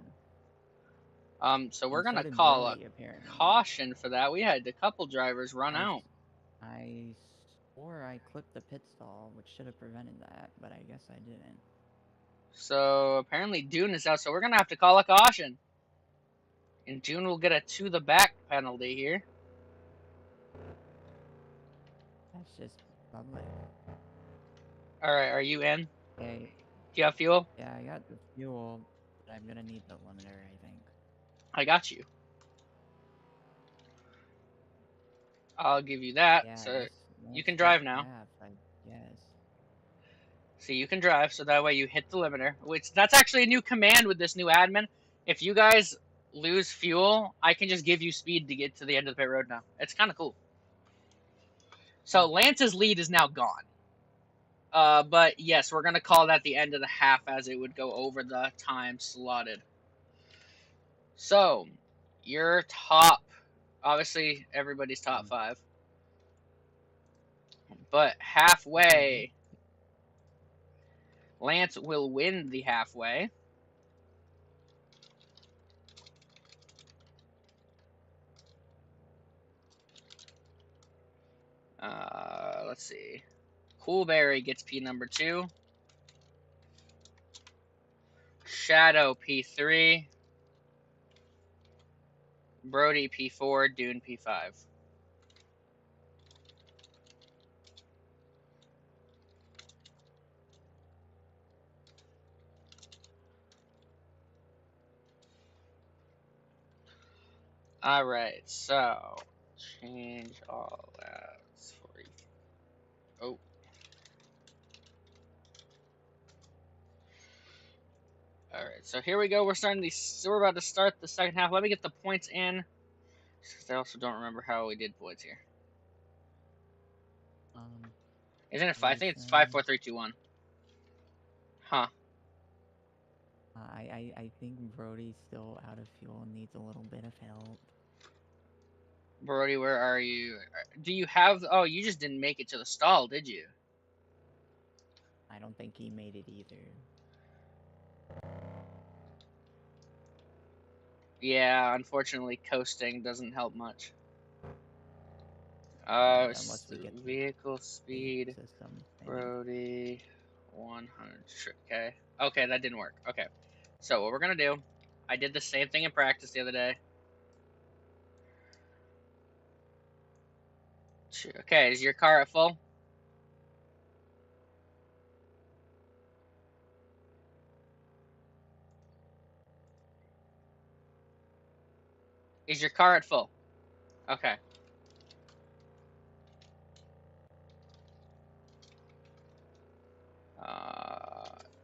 So we're And so gonna did call a Brody, apparently. caution for that. We had a couple drivers run out. I swore I clipped the pit stall, which should have prevented that, but I guess I didn't. So apparently Dune is out, so we're gonna have to call a caution. And Dune will get a to the back penalty here. That's just public. Alright, are you in? Okay. Do you have fuel? Yeah, I got the fuel, but I'm gonna need the limiter, I think. I got you. I'll give you that. Yeah, So you can skip drive now. half, I guess. So you can drive, so that way you hit the limiter. Which that's actually a new command with this new admin. If you guys lose fuel, I can just give you speed to get to the end of the pit road now. It's kind of cool. So Lance's lead is now gone. But yes, we're gonna call that the end of the half as it would go over the time slotted. So your top, obviously everybody's top 5, but halfway, Lance will win the halfway. Let's see. Coolberry gets P number 2. Shadow P3. Brody P4. Dune P5. Alright, so change all that for you. Oh. Alright, so here we go. We're about to start the second half. Let me get the points in. Because I also don't remember how we did points here. Isn't it 5? I think it's 5, 4, 3, 2, 1. Huh. I think Brody's still out of fuel and needs a little bit of help. Brody, where are you? Do you have... Oh, you just didn't make it to the stall, did you? I don't think he made it either. Yeah, unfortunately, coasting doesn't help much. Unless we get vehicle speed, system. Brody, 100. Okay. Okay, that didn't work. Okay. So what we're gonna do, I did the same thing in practice the other day. Okay, is your car at full? Is your car at full? Okay.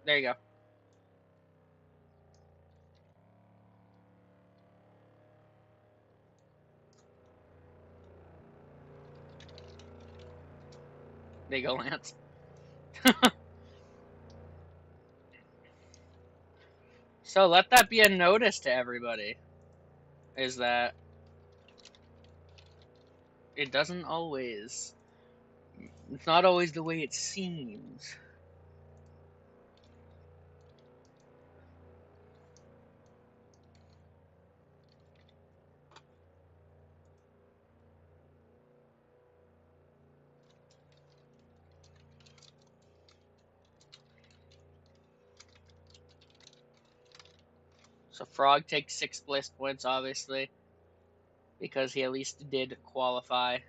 There you go. There you go, Lance. So let that be a notice to everybody, is that it doesn't always, it's not always the way it seems. So Frog takes 6 bliss points, obviously, because he at least did qualify.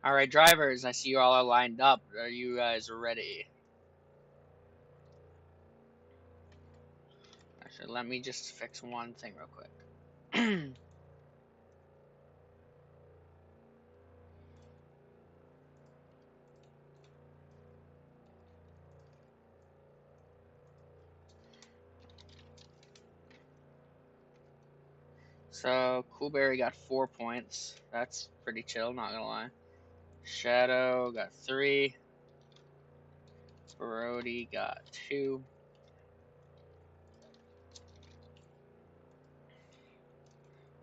All right, drivers, I see you all are lined up. Are you guys ready? Actually, let me just fix one thing real quick. So Coolberry got 4 points. That's pretty chill, not gonna lie. Shadow got 3. Brody got 2.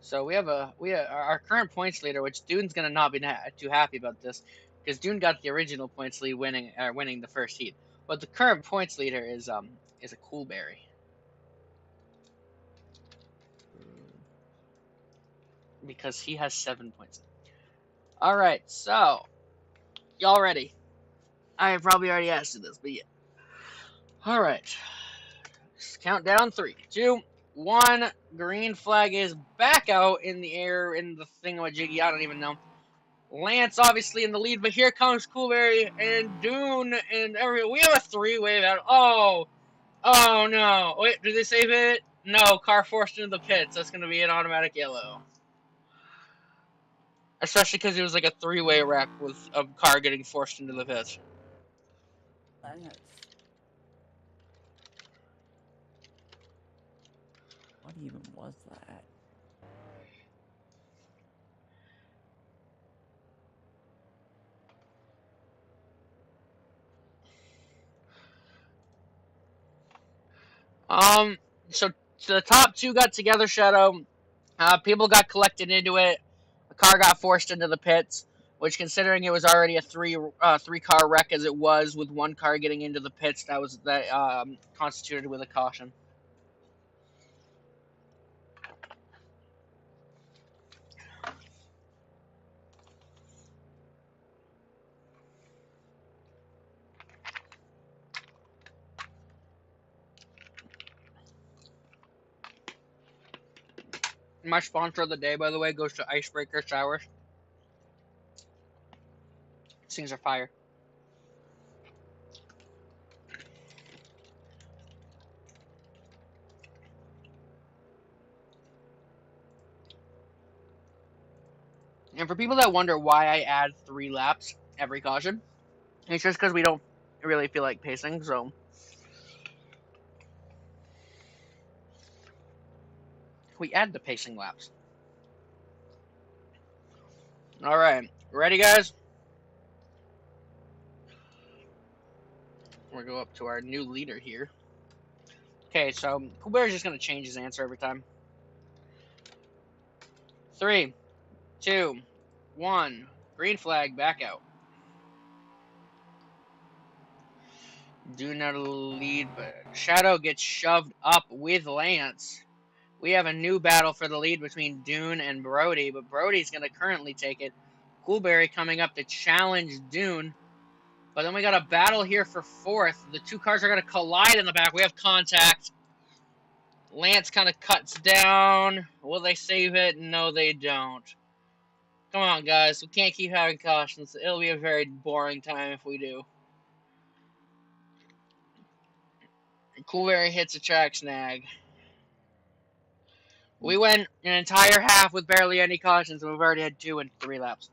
So we have our current points leader, which Dune's gonna not be too happy about this, because Dune got the original points lead, winning the first heat. But the current points leader is a Coolberry. Because he has 7 points. All right, so y'all ready? I probably already asked you this, but yeah. All right, just count down 3, 2, 1. Green flag is back out in the air in the thingamajiggy. I don't even know. Lance obviously in the lead, but here comes Coolberry and Dune and everyone. We have a 3-way battle. Oh no! Wait, did they save it? No, car forced into the pits. That's gonna be an automatic yellow. Especially because it was like a 3-way wreck with a car getting forced into the pits. Lance. What even was that? So the top 2 got together, Shadow. People got collected into it. A car got forced into the pits, which, considering it was already a 3 car wreck as it was, with 1 car getting into the pits, that constituted with a caution. My sponsor of the day, by the way, goes to Icebreaker Showers. These things are fire. And for people that wonder why I add 3 laps every caution, it's just because we don't really feel like pacing, so we add the pacing laps. All right, ready, guys? We'll go up to our new leader here. Okay, so Coolbear's just gonna change his answer every time. 3, 2, 1. Green flag, back out. Do not lead, but Shadow gets shoved up with Lance. We have a new battle for the lead between Dune and Brody, but Brody's going to currently take it. Coolberry coming up to challenge Dune. But then we got a battle here for 4th. The 2 cars are going to collide in the back. We have contact. Lance kind of cuts down. Will they save it? No, they don't. Come on, guys. We can't keep having cautions. It'll be a very boring time if we do. Coolberry hits a track snag. We went an entire half with barely any cautions, and we've already had 2 in 3 laps.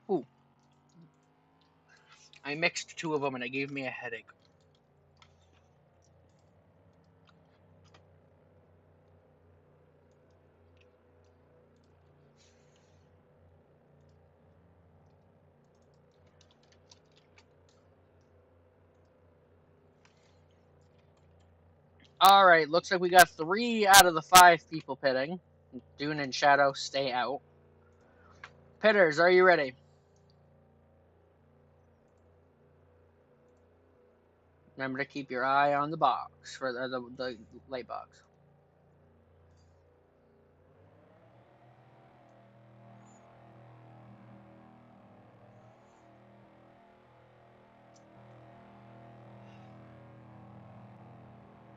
Ooh. I mixed 2 of them, and it gave me a headache. Alright, looks like we got 3 out of the 5 people pitting. Dune and Shadow stay out. Pitters, are you ready? Remember to keep your eye on the box, for the light box.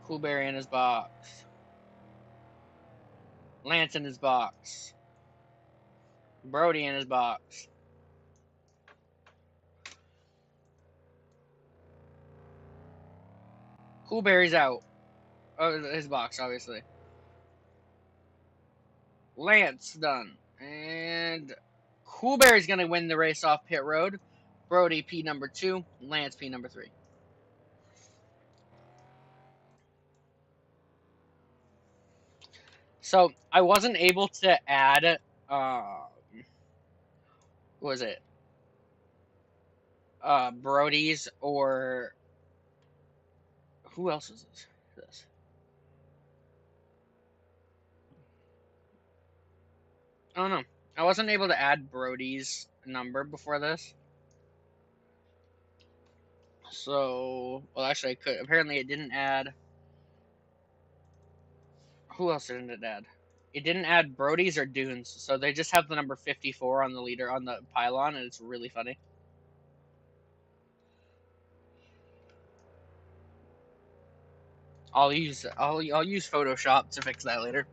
Coolberry in his box. Lance in his box. Brody in his box. Coolberry's out. Oh, his box, obviously. Lance done. And Coolberry's going to win the race off pit road. Brody P number 2. Lance P number 3. So I wasn't able to add, what was it? Brody's or who else is this? I don't know. I wasn't able to add Brody's number before this. So, well, actually, I could. Apparently, it didn't add. Who else didn't it add? It didn't add Brody's or Dunes, so they just have the number 54 on the leader on the pylon, and it's really funny. I'll use Photoshop to fix that later,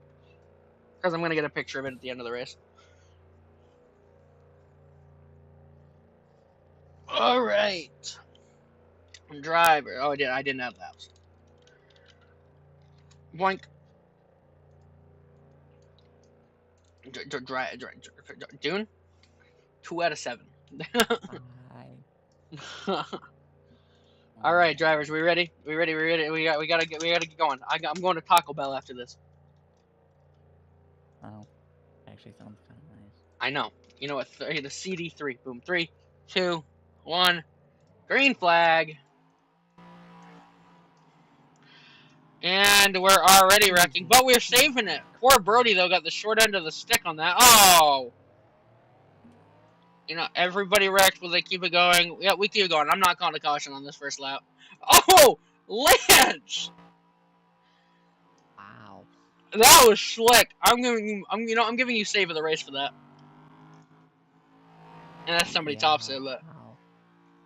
because I'm gonna get a picture of it at the end of the race. All right, driver. Oh, I didn't add laps. Boink. Dune. 2 out of 7. All right, drivers, we ready? We ready? We ready? We gotta get going. I'm going to Taco Bell after this. Oh, actually sounds kind of nice. I know. You know what? The CD3. Boom. 3, 2, 1. Green flag. And we're already wrecking, but we're saving it. Poor Brody, though, got the short end of the stick on that. Oh! You know, everybody wrecked. Will they keep it going? Yeah, we keep it going. I'm not calling a caution on this first lap. Oh! Lance! Wow. That was slick. I'm giving you save of the race for that. Unless somebody tops it, but wow.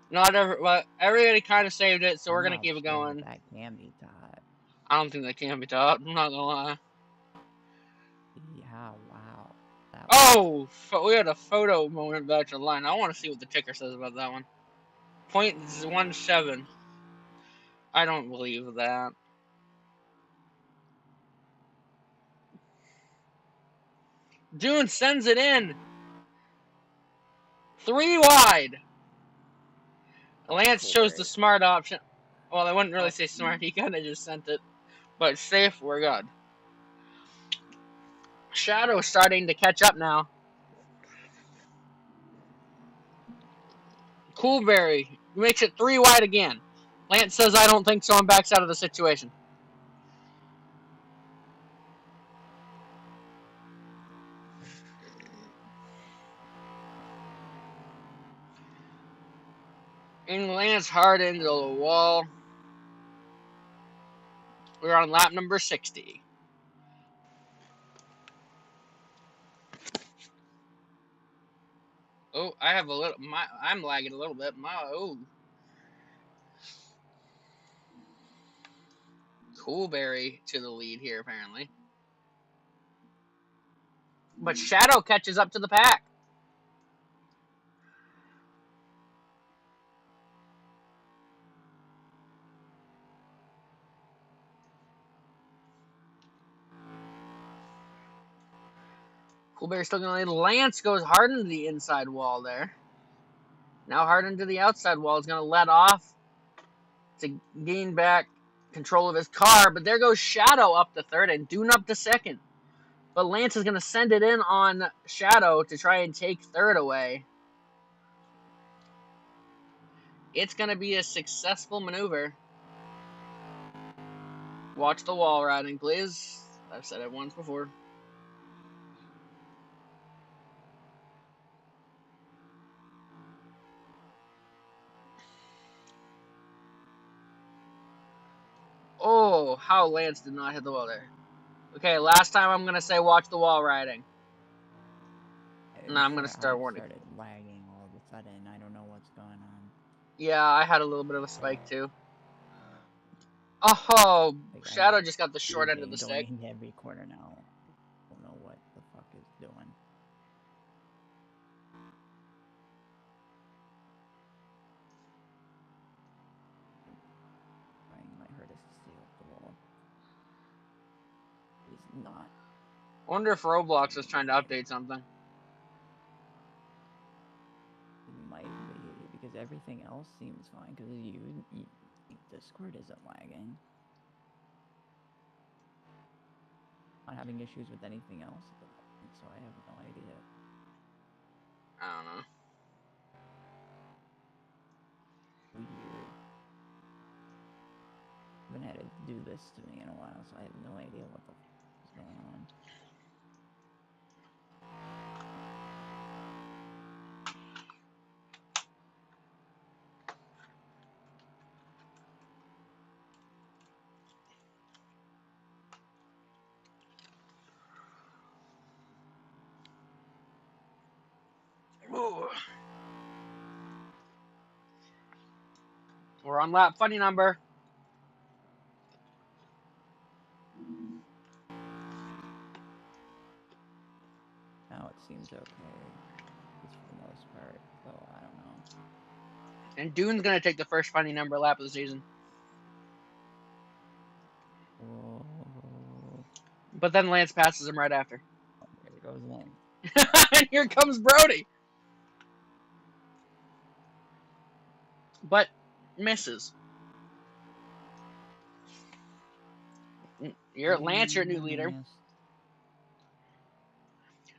not every. But everybody kind of saved it, so I'm we're gonna not keep it sure going. that can be taught. I don't think that can be topped. I'm not gonna lie. Yeah, wow. That Oh, we had a photo moment back to the line. I want to see what the ticker says about that one. 0.17. I don't believe that. Dune sends it in. 3 wide. Lance chose the smart option. Well, I wouldn't really say smart. He kind of just sent it. But safe, we're good. Shadow's starting to catch up now. Coolberry makes it 3 wide again. Lance says, I don't think so, and backs out of the situation. And Lance hard into the wall. We're on lap number 60. Oh, I have a little. I'm lagging a little bit. Oh, Coolberry to the lead here apparently, but Shadow catches up to the pack. Coolberry's still gonna lead. Lance goes hard into the inside wall there. Now hard into the outside wall. Is gonna let off to gain back control of his car, but there goes Shadow up to third and Dune up to second. But Lance is going to send it in on Shadow to try and take third away. It's going to be a successful maneuver. Watch the wall riding, please. I've said it once before. Oh, how Lance did not hit the wall there. Okay, last time I'm going to say watch the wall riding. And I'm going to start I've warning. started lagging all of a sudden. I don't know what's going on. Yeah, I had a little bit of a spike too. Oh, Like, Shadow just got the short end of the going stick. into every corner now. Don't know what the fuck is doing. Trying my hardest to stay off the wall. He's not. I wonder if Roblox is trying to update something. It might be because everything else seems fine. Because Discord isn't lagging. Not having issues with anything else at the moment, so I have no idea. I don't know. Weird. I haven't had it do this to me in a while, so I have no idea what the fuck is going on. Ooh. We're on lap funny number. Now it seems okay, at least for the most part, so I don't know. And Dune's going to take the first funny number lap of the season. Whoa. But then Lance passes him right after. Oh, there goes Lance. And here comes Brody. But misses. Lance, your new leader.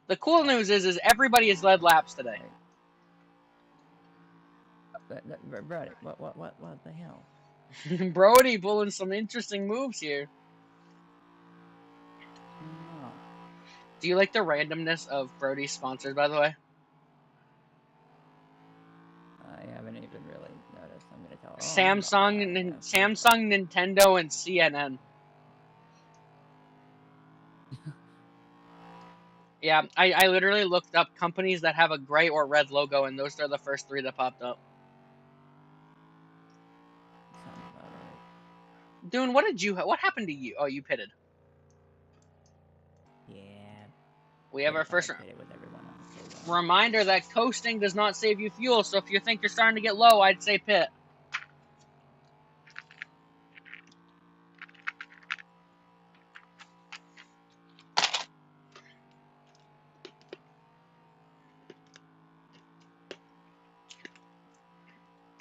The cool news is everybody has led laps today. Brody, what the hell? Brody pulling some interesting moves here. No. Do you like the randomness of Brody's sponsors, by the way? I haven't even really noticed. I'm gonna tell. Samsung, Samsung, Nintendo, and CNN. Yeah, I literally looked up companies that have a gray or red logo, and those are the first three that popped up. Sounds about right. Dune, what happened to you? Oh, you pitted. Yeah. We have our first pitted with everyone else. reminder that coasting does not save you fuel, so if you think you're starting to get low, I'd say pit.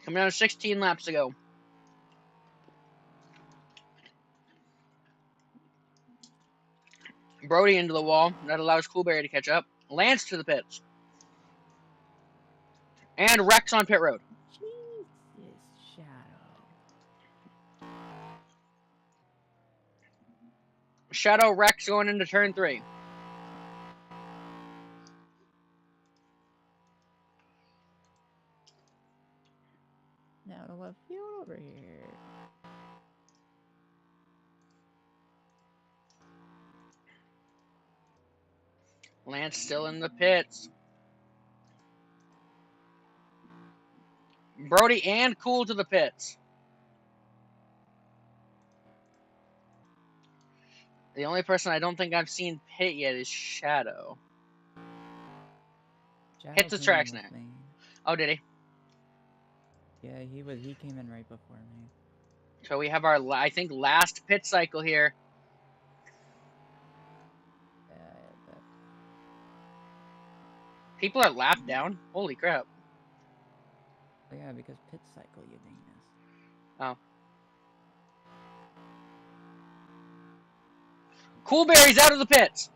Coming down to 16 laps to go. Brody into the wall. That allows Coolberry to catch up. Lance to the pits. And Rex on pit road. Jesus, Shadow. Shadow Rex going into turn 3. Now the left field over here. Lance still in the pits. Brody and Cool to the pits. The only person I don't think I've seen pit yet is Shadow. Shadow Hits the came in tracks with now. me. Oh, did he? Yeah, he came in right before me. So we have our, I think, last pit cycle here. That People are lapped down. Holy crap. oh yeah, because pit cycle, you dingus. Oh. Coolberry's out of the pits.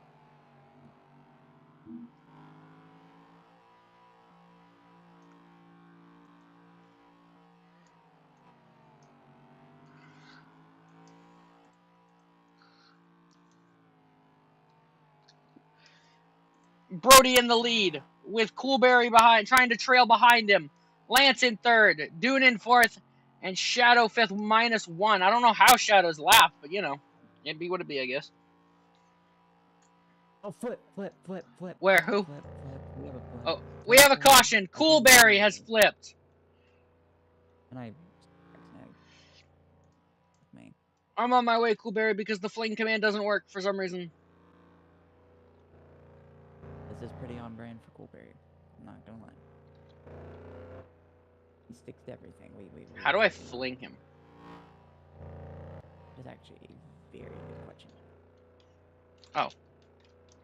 Brody in the lead with Coolberry behind, trying to trail behind him. Lance in third, Dune in fourth, and Shadow fifth -1. I don't know how Shadow's lapped, but you know, it'd be what it be, I guess. Oh, flip. Where? Who? Flip. We have a flip. Oh, we have a Flip. caution. I think Coolberry has flipped. And I snagged me. I'm on my way, Coolberry, because the fling command doesn't work for some reason. This is pretty on brand for Coolberry. I'm not gonna lie. He sticks to everything. Wait. How do I fling him? That's actually a very good question. Oh.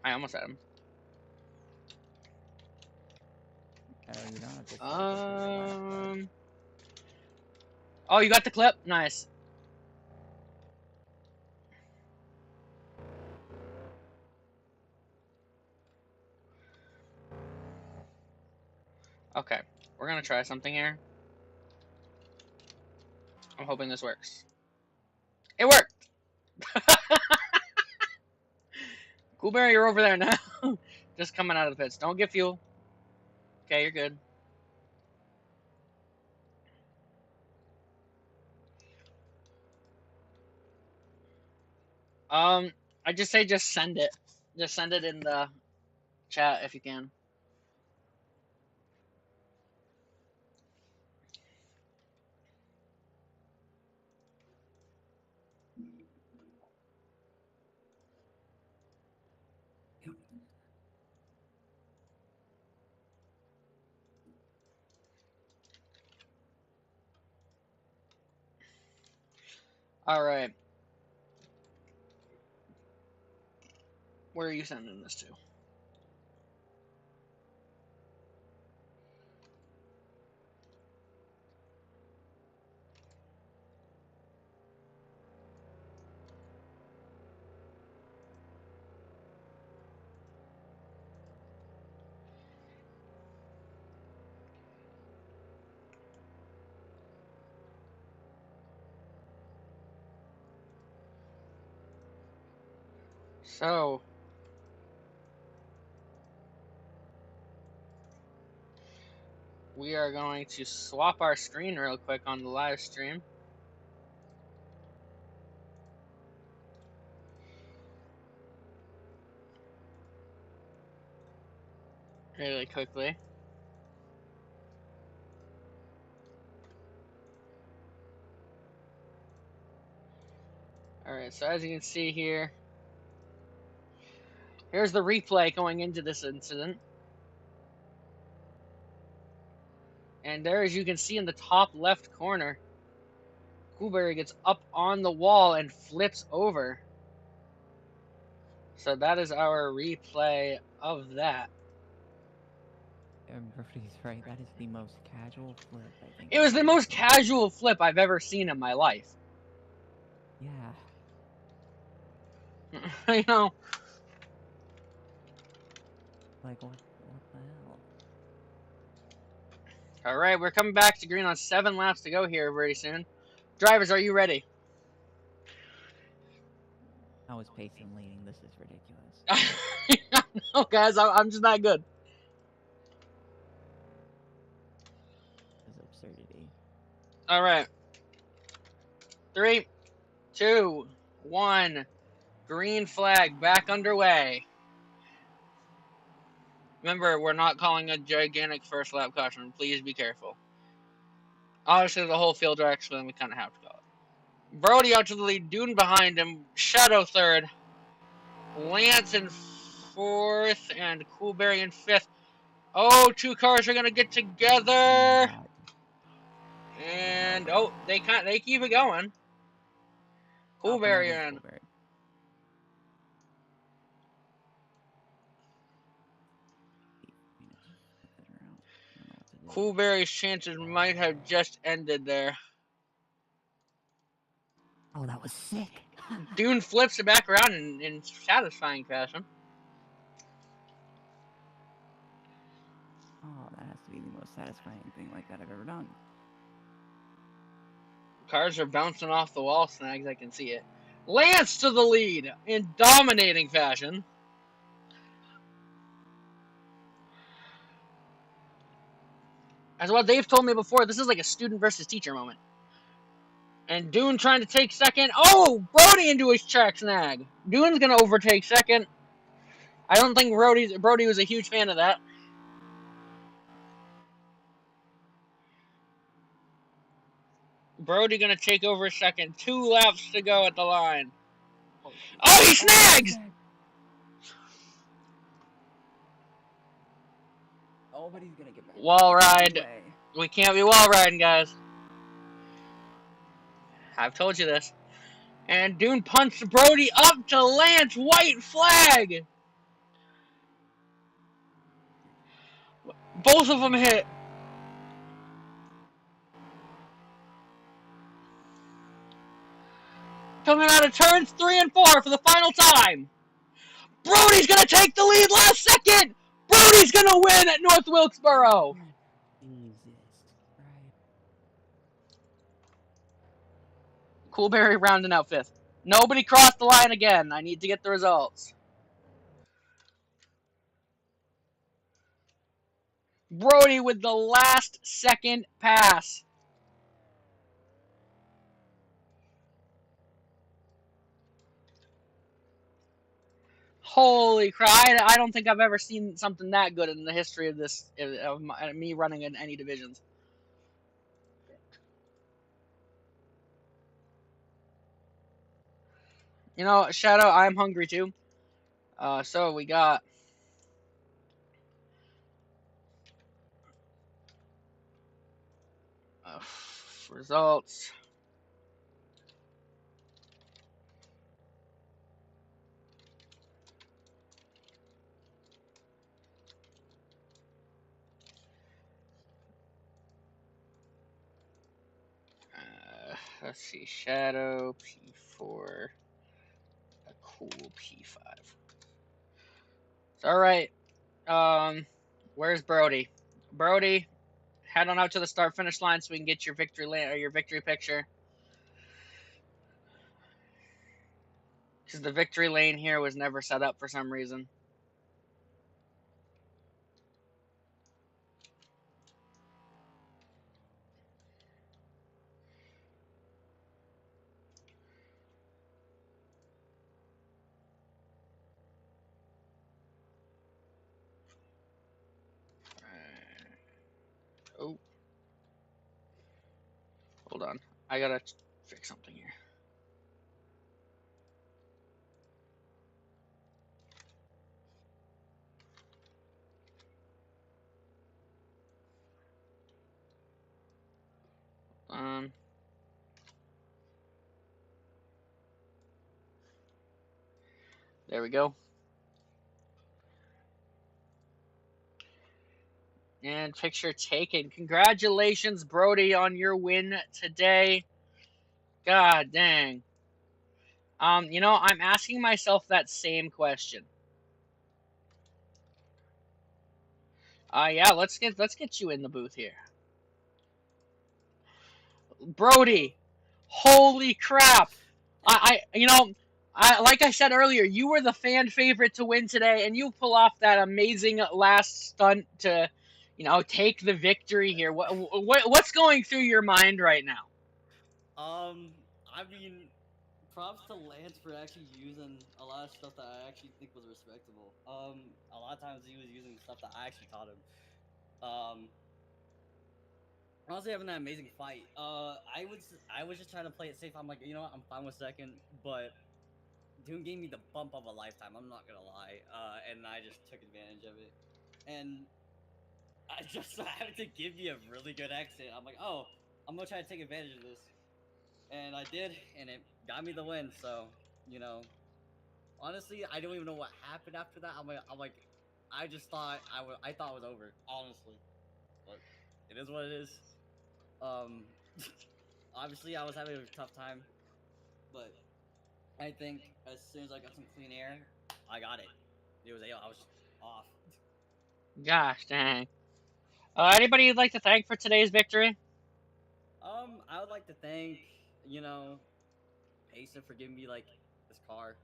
I almost had him. You don't have to say Oh, you got the clip? Nice. Okay, we're gonna try something here. I'm hoping this works. It worked! Coolberry, you're over there now. Just coming out of the pits. Don't get fuel. Okay, you're good. I just say just send it. Just send it in the chat if you can. Alright. Where are you sending this to? So, we are going to swap our screen real quick on the live stream. Really quickly. Alright, so as you can see here, here's the replay going into this incident. And there, as you can see in the top left corner, Coolberry gets up on the wall and flips over. So that is our replay of that. Brody's right. That is the most casual flip, I think. It was the most casual flip I've ever seen in my life. Yeah. You know. Like, what the hell? Alright, we're coming back to green on 7 laps to go here very soon. Drivers, are you ready? I was pacing leading. This is ridiculous. No, guys, I'm just not good. This is absurdity. Alright. 3, 2, 1. Green flag back underway. Remember, we're not calling a gigantic first lap caution. Please be careful. Obviously, the whole field direction, we kind of have to go. Brody out to the lead. Dune behind him. Shadow third. Lance in fourth, and Coolberry in fifth. Oh, two cars are gonna get together, Not and oh, they keep it going. up, and there Coolberry goes in. Colbert. I need to flip it around. I don't know what to do. Coolberry's chances might have just ended there. Oh, that was sick. Dune flips it back around in satisfying fashion. Oh, that has to be the most satisfying thing like that I've ever done. Cars are bouncing off the wall snags, I can see it. Lance to the lead in dominating fashion. As what they've told me before, this is like a student versus teacher moment. And Dune trying to take second. Oh, Brody into his track snag. Dune's gonna overtake second. I don't think Brody was a huge fan of that. Brody gonna take over second. 2 laps to go at the line. Oh, he snags! Oh, but he's gonna get back. Wall ride. Anyway. We can't be wall riding, guys. I've told you this. And Dune punts Brody up to Lance. White flag. Both of them hit. Coming out of turns 3 and 4 for the final time. Brody's gonna take the lead last second. Brody's gonna win at North Wilkesboro. Jesus Christ. Coolberry rounding out 5th. Nobody crossed the line again. I need to get the results. Brody with the last second pass. Holy crap. I don't think I've ever seen something that good in the history of this, of me running in any divisions. You know, Shadow, I'm hungry too. So we got results. Let's see, Shadow P4, a cool P5. All right. Where's Brody? Brody, head on out to the start finish line so we can get your victory or your victory picture. Because the victory lane here was never set up for some reason. Oh, hold on. I gotta fix something here. There we go. And picture taken. Congratulations, Brody, on your win today. God dang. You know, I'm asking myself that same question. Yeah, let's get you in the booth here. Brody, holy crap. You know, like I said earlier, you were the fan favorite to win today, and you pull off that amazing last stunt to, you know, take the victory here. What's going through your mind right now? I mean, props to Lance for actually using a lot of stuff that I actually think was respectable. A lot of times he was using stuff that I actually taught him. Um, honestly having that amazing fight. I was just trying to play it safe. I'm like, you know what, I'm fine with second, but Doom gave me the bump of a lifetime. I'm not gonna lie, and I just took advantage of it. And I just so happened to give me a really good exit. I'm like, oh, I'm gonna try to take advantage of this, and I did, and it got me the win. So you know, honestly, I don't even know what happened after that. I'm like, I just thought I thought it was over, honestly, but it is what it is. Um, obviously, I was having a tough time, but I think as soon as I got some clean air, I got it. I was off. Gosh dang. Anybody you'd like to thank for today's victory? I would like to thank, you know, Pacer for giving me like this car,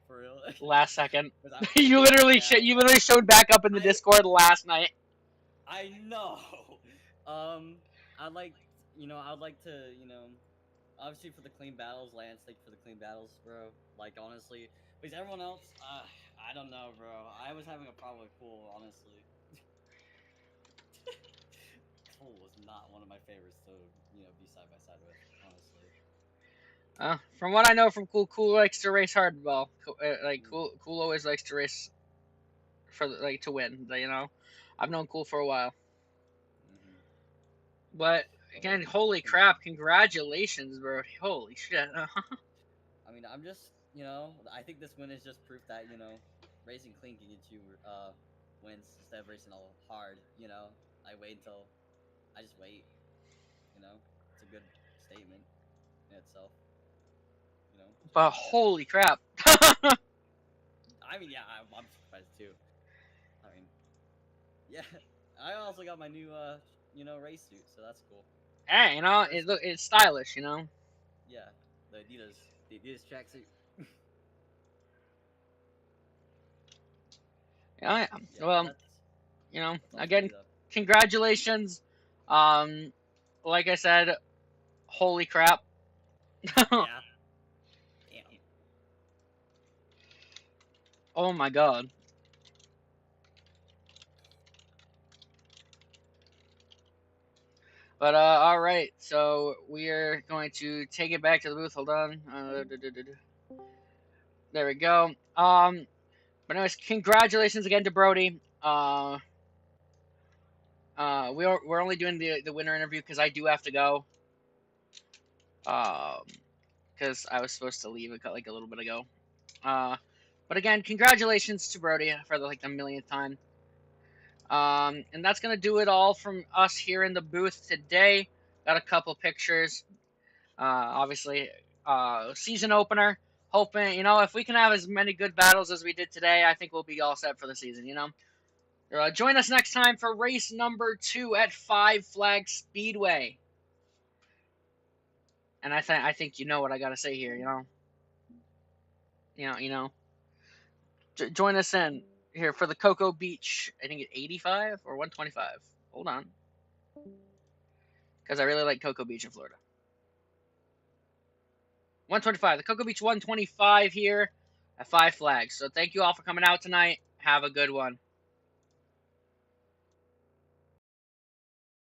for real. Last second. 'Cause I, you literally yeah, you literally showed back up in the I Discord last night. I know. Um, I'd like, I'd like to, obviously for the clean battles, Lance. Thank you for the clean battles, bro. Like honestly, because everyone else, I don't know, bro. I was having a problem with Cool, honestly. Cole was not one of my favorites to, be side by side with, honestly. From what I know from Cool likes to race hardball. Mm, Cool always likes to race for to win. You know, I've known Cool for a while, mm-hmm. but But again, holy you know, crap! Congratulations, bro. Holy shit. I mean, I'm just, I think this win is just proof that racing clean can get you wins instead of racing all hard. I just wait. It's a good statement in itself. Just But sit there. holy crap. I mean, yeah, I'm surprised too. I mean, yeah, I also got my new race suit, so that's cool. Hey, First, it's stylish. yeah, the Adidas tracksuit. Yeah. Yeah, Well, that's all for me again, though. congratulations. Um, like I said, holy crap. Yeah, damn. Oh my god. But all right, so we are going to take it back to the booth. Hold on. There we go. But anyways, congratulations again to Brody. We're only doing the winner interview because I do have to go. Because I was supposed to leave like a little bit ago. Uh, but again, congratulations to Brody for the millionth time. And that's gonna do it all from us here in the booth today. Got a couple pictures. Obviously, season opener. Hoping if we can have as many good battles as we did today, I think we'll be all set for the season. Join us next time for race number 2 at Five Flag Speedway. And I think you know what I gotta say here. You know. Join us in here for the Cocoa Beach. I think it's 85 or 125. Hold on, because I really like Cocoa Beach in Florida. 125. The Cocoa Beach 125 here at Five Flags. So thank you all for coming out tonight. Have a good one.